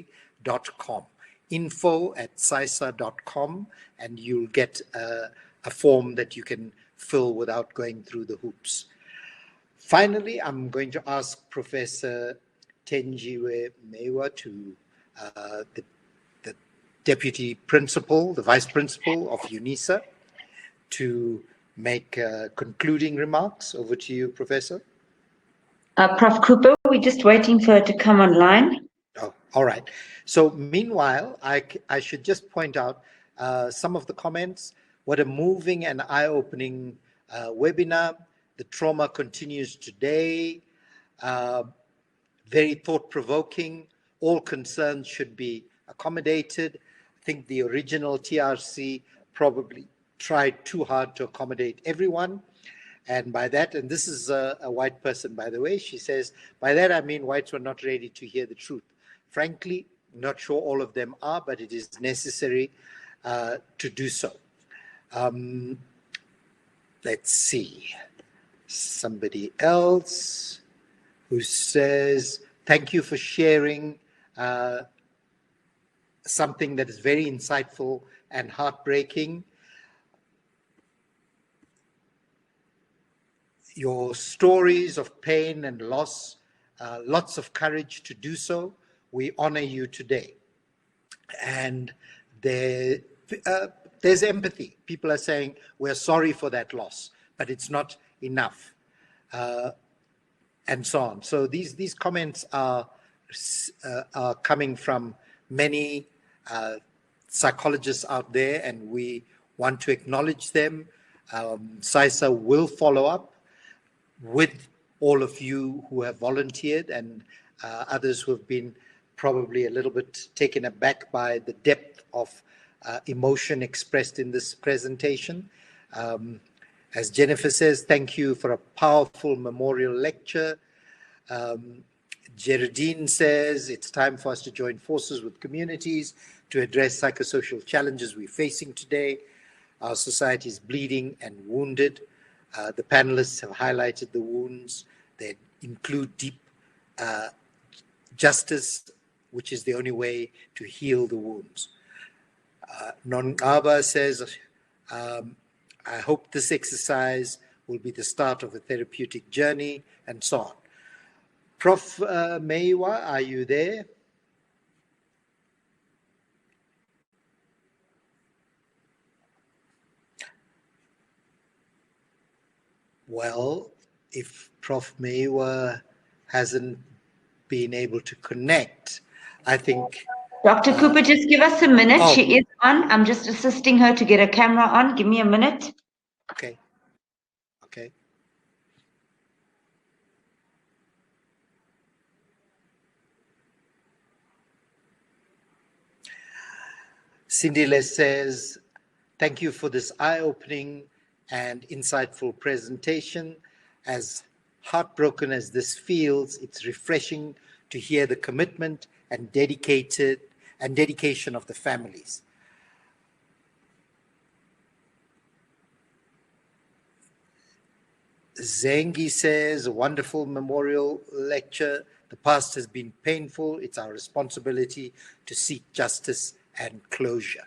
PSYSSA.com. info@saisa.com, and you'll get a form that you can fill without going through the hoops. Finally, I'm going to ask Professor Tenjiwe Mewa, the Deputy Principal, the Vice Principal of UNISA, to make concluding remarks. Over to you, Professor. Prof. Cooper, we're just waiting for her to come online. Oh, all right. So meanwhile, I should just point out some of the comments. What a moving and eye-opening webinar. The trauma continues today. Very thought-provoking. All concerns should be accommodated. I think the original TRC probably tried too hard to accommodate everyone. And by that, and this is a white person, by the way, she says, by that I mean whites were not ready to hear the truth. Frankly, not sure all of them are, but it is necessary to do so. Let's see. Somebody else who says, thank you for sharing something that is very insightful and heartbreaking. your stories of pain and loss, lots of courage to do so. We honor you today. And there's empathy. People are saying, we're sorry for that loss, but it's not enough, and so on. So these comments are coming from many psychologists out there, and we want to acknowledge them. SAISA will follow up with all of you who have volunteered and others who have been probably a little bit taken aback by the depth of emotion expressed in this presentation. As Jennifer says, thank you for a powerful memorial lecture. Geraldine says, it's time for us to join forces with communities to address psychosocial challenges we're facing today. Our society is bleeding and wounded. The panelists have highlighted the wounds. They include deep justice, which is the only way to heal the wounds. Nongaba says, I hope this exercise will be the start of a therapeutic journey, and so on. Prof. Meiwa, are you there? Well, if Prof. Meiwa hasn't been able to connect, I think... Dr. Cooper, just give us a minute. Oh. She is on. I'm just assisting her to get her camera on. Give me a minute. Okay. Okay. Cindy Les says, thank you for this eye-opening and insightful presentation. As heartbroken as this feels, it's refreshing to hear the commitment and dedication of the families. Zengi says, a wonderful memorial lecture. The past has been painful. It's our responsibility to seek justice and closure.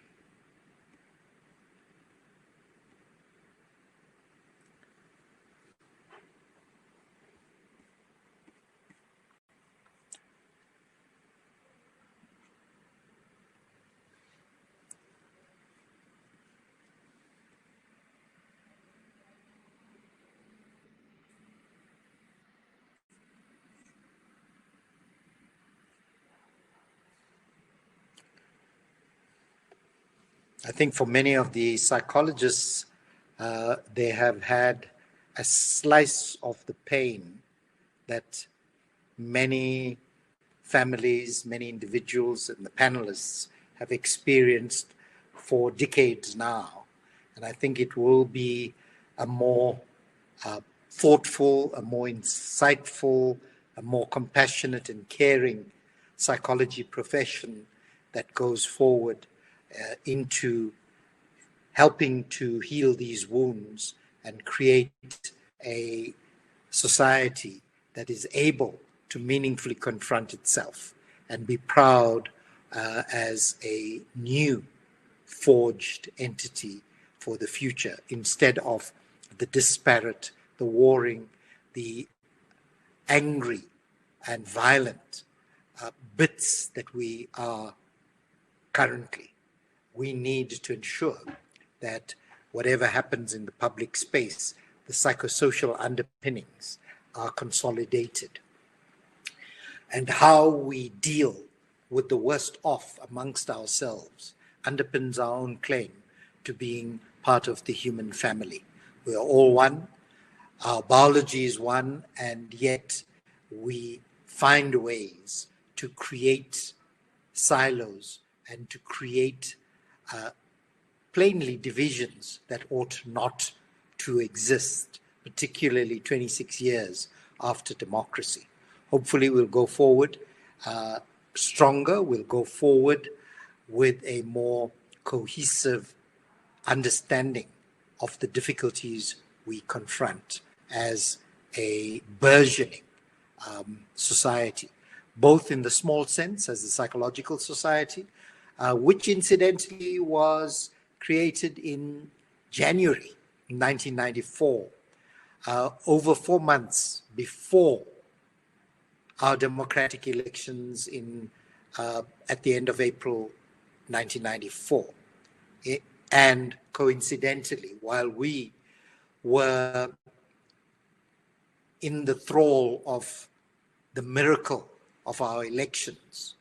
I think for many of the psychologists, they have had a slice of the pain that many families, many individuals, and the panelists have experienced for decades now. And I think it will be a more thoughtful, a more insightful, a more compassionate and caring psychology profession that goes forward into helping to heal these wounds and create a society that is able to meaningfully confront itself and be proud as a new forged entity for the future, instead of the disparate, the warring, the angry and violent bits that we are currently. We need to ensure that whatever happens in the public space, the psychosocial underpinnings are consolidated. And how we deal with the worst off amongst ourselves underpins our own claim to being part of the human family. We are all one, our biology is one, and yet we find ways to create silos and to create plainly divisions that ought not to exist, particularly 26 years after democracy. Hopefully we'll go forward stronger, we'll go forward with a more cohesive understanding of the difficulties we confront as a burgeoning society, both in the small sense as a psychological society, which incidentally was created in January 1994, over 4 months before our democratic elections at the end of April 1994. And coincidentally, while we were in the thrall of the miracle of our elections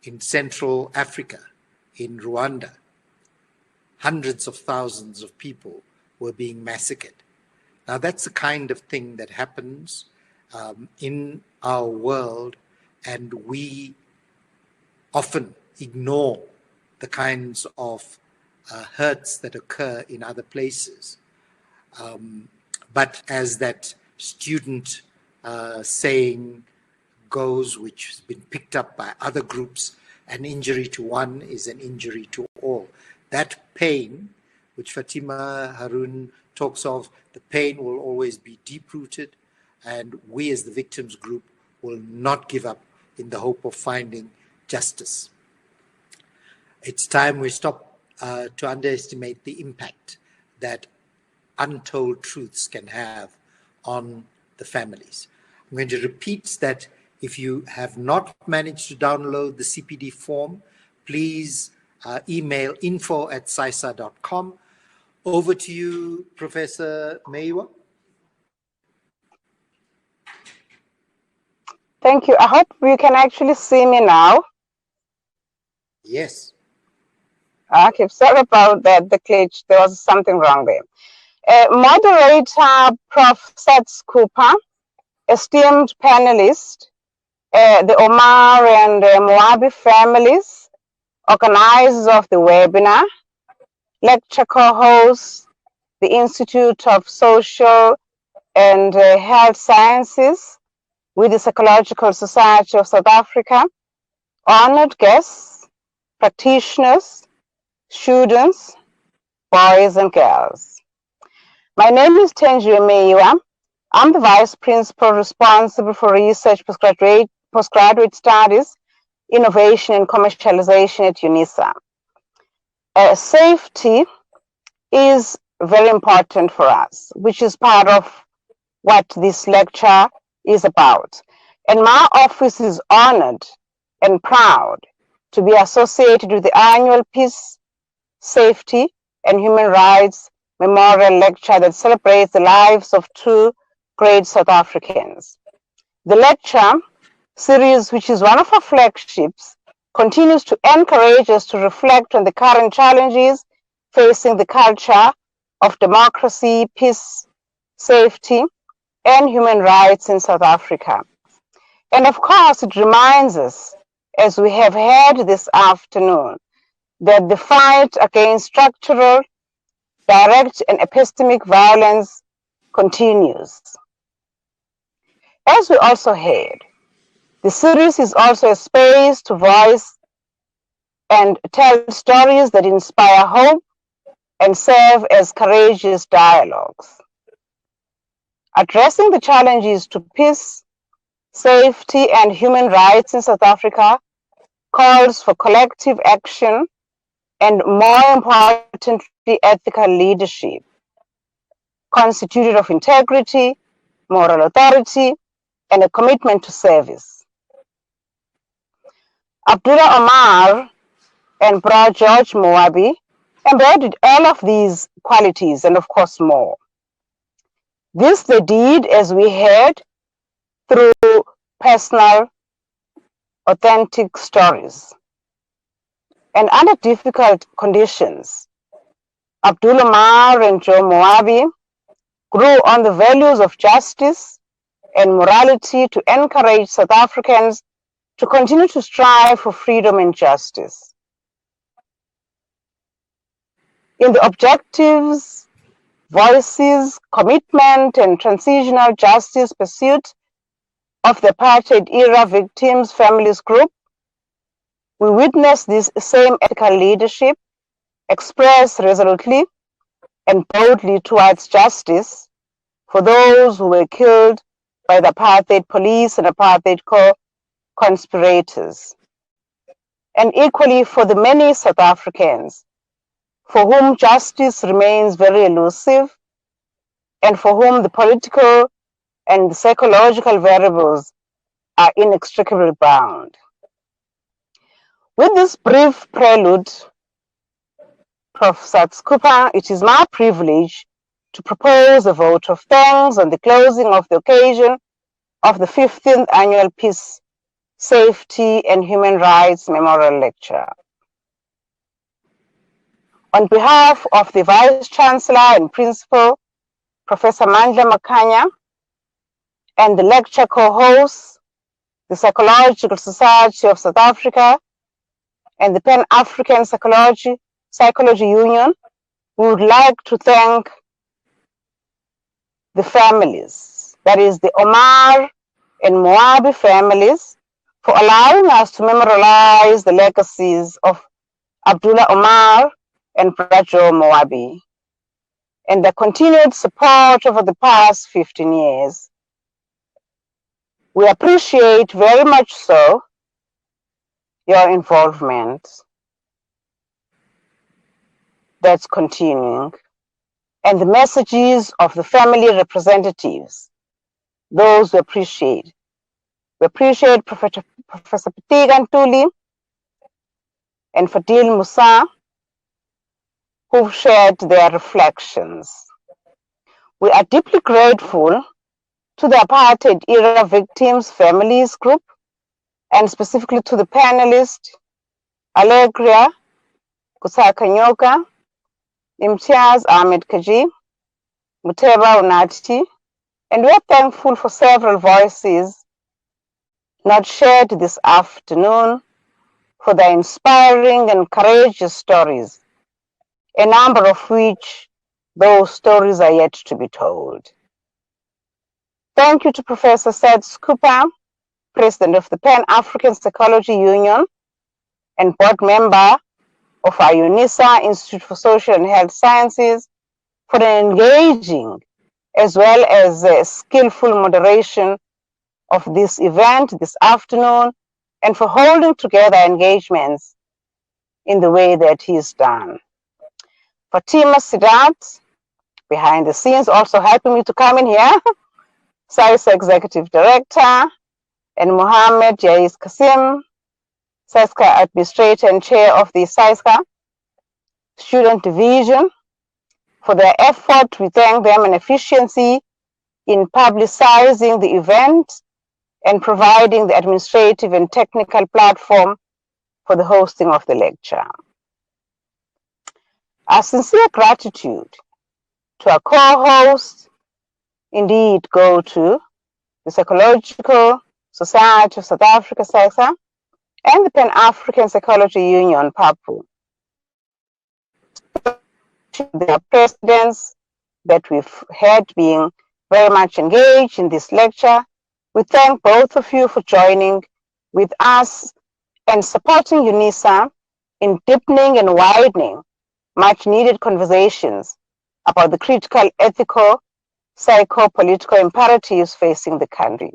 in Central Africa, in Rwanda, hundreds of thousands of people were being massacred. Now, that's the kind of thing that happens in our world, and we often ignore the kinds of hurts that occur in other places. But as that student saying goes, which has been picked up by other groups, an injury to one is an injury to all. That pain, which Fatima Harun talks of, the pain will always be deep-rooted, and we as the victims group will not give up in the hope of finding justice. It's time we stop to underestimate the impact that untold truths can have on the families. I'm going to repeat that if you have not managed to download the CPD form, please email info@sisa.com. Over to you, Professor Meiwa. Thank you. I hope you can actually see me now. Yes. Okay, sorry about that, the glitch. There was something wrong there. Moderator Prof. Sets Cooper, esteemed panelists, the Omar and Moabi families, organizers of the webinar, lecture co-hosts, the Institute of Social and Health Sciences with the Psychological Society of South Africa, honored guests, practitioners, students, boys and girls. My name is Tenjie Meiwa. I'm the Vice Principal responsible for research, postgraduate studies, innovation and commercialization at UNISA. Safety is very important for us, which is part of what this lecture is about. And my office is honored and proud to be associated with the annual Peace, Safety and Human Rights Memorial Lecture that celebrates the lives of two great South Africans. The lecture series, which is one of our flagships, continues to encourage us to reflect on the current challenges facing the culture of democracy, peace, safety, and human rights in South Africa. And of course, it reminds us, as we have heard this afternoon, that the fight against structural, direct, and epistemic violence continues. As we also heard, the series is also a space to voice and tell stories that inspire hope and serve as courageous dialogues. Addressing the challenges to peace, safety, and human rights in South Africa calls for collective action and, more importantly, ethical leadership, constituted of integrity, moral authority, and a commitment to service. Abdulah Omar and Bra George Moabi embodied all of these qualities and, of course, more. This they did, as we heard, through personal, authentic stories. And under difficult conditions, Abdulah Omar and Joe Moabi grew on the values of justice and morality to encourage South Africans to continue to strive for freedom and justice. In the objectives, voices, commitment, and transitional justice pursuit of the apartheid era victims' families group, we witness this same ethical leadership expressed resolutely and boldly towards justice for those who were killed by the apartheid police and apartheid co-conspirators, and equally for the many South Africans for whom justice remains very elusive and for whom the political and the psychological variables are inextricably bound. With this brief prelude, Prof. Cooper, it is my privilege to propose a vote of thanks on the closing of the occasion of the 15th Annual Peace, Safety and Human Rights Memorial Lecture. On behalf of the Vice Chancellor and Principal, Professor Mandla Makanya, and the lecture co-hosts, the Psychological Society of South Africa and the Pan-African Psychology Union, we would like to thank the families, that is the Omar and Moabi families, for allowing us to memorialize the legacies of Abdulah Omar and Moabi, and their continued support over the past 15 years. We appreciate very much so your involvement that's continuing, and the messages of the family representatives, those we appreciate. We appreciate Professor Petiga Ntuli and Fadil Musa, who've shared their reflections. We are deeply grateful to the apartheid era victims' families group, and specifically to the panelists, Alegria Kusakanyoka, Imtiaz Ahmed Kaji, Muteba Unati, and we are thankful for several voices not shared this afternoon, for their inspiring and courageous stories, a number of which those stories are yet to be told. Thank you to Professor Cooper, President of the Pan-African Psychology Union and board member of our UNISA Institute for Social and Health Sciences, for the engaging as well as skillful moderation of this event this afternoon, and for holding together engagements in the way that he's done. Fatima Sidat, behind the scenes, also helping me to come in here, SAISA Executive Director, and Mohammed Jais Kasim, SAISCA Administrator and Chair of the SAISCA Student Division. For their effort, we thank them and efficiency in publicizing the event and providing the administrative and technical platform for the hosting of the lecture. Our sincere gratitude to our co-hosts indeed go to the Psychological Society of South Africa, SAISA, and the Pan-African Psychology Union, PAPU. Their presidents that we've had being very much engaged in this lecture. We thank both of you for joining with us and supporting UNISA in deepening and widening much needed conversations about the critical ethical, psycho-political imperatives facing the country.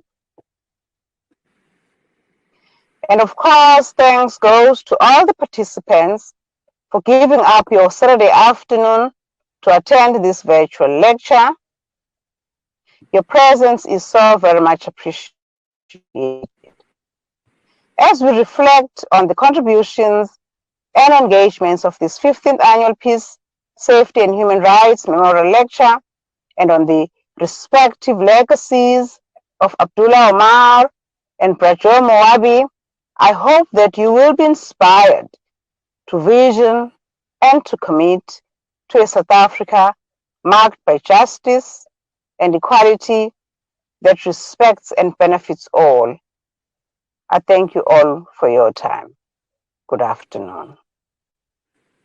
And of course, thanks goes to all the participants for giving up your Saturday afternoon to attend this virtual lecture. Your presence is so very much appreciated. As we reflect on the contributions and engagements of this 15th Annual Peace, Safety and Human Rights Memorial Lecture, and on the respective legacies of Abdulah Omar and Moabi, I hope that you will be inspired to vision and to commit to a South Africa marked by justice and equality that respects and benefits all. I thank you all for your time. Good afternoon.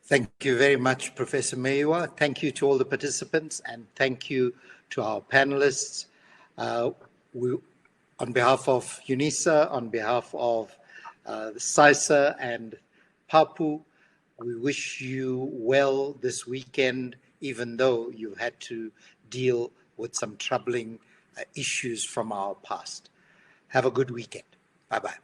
Thank you very much, Professor Mayowa. Thank you to all the participants, and thank you to our panelists. On behalf of UNISA, on behalf of the SAISA and PAPU, we wish you well this weekend, even though you had to deal with some troubling issues from our past. Have a good weekend. Bye-bye.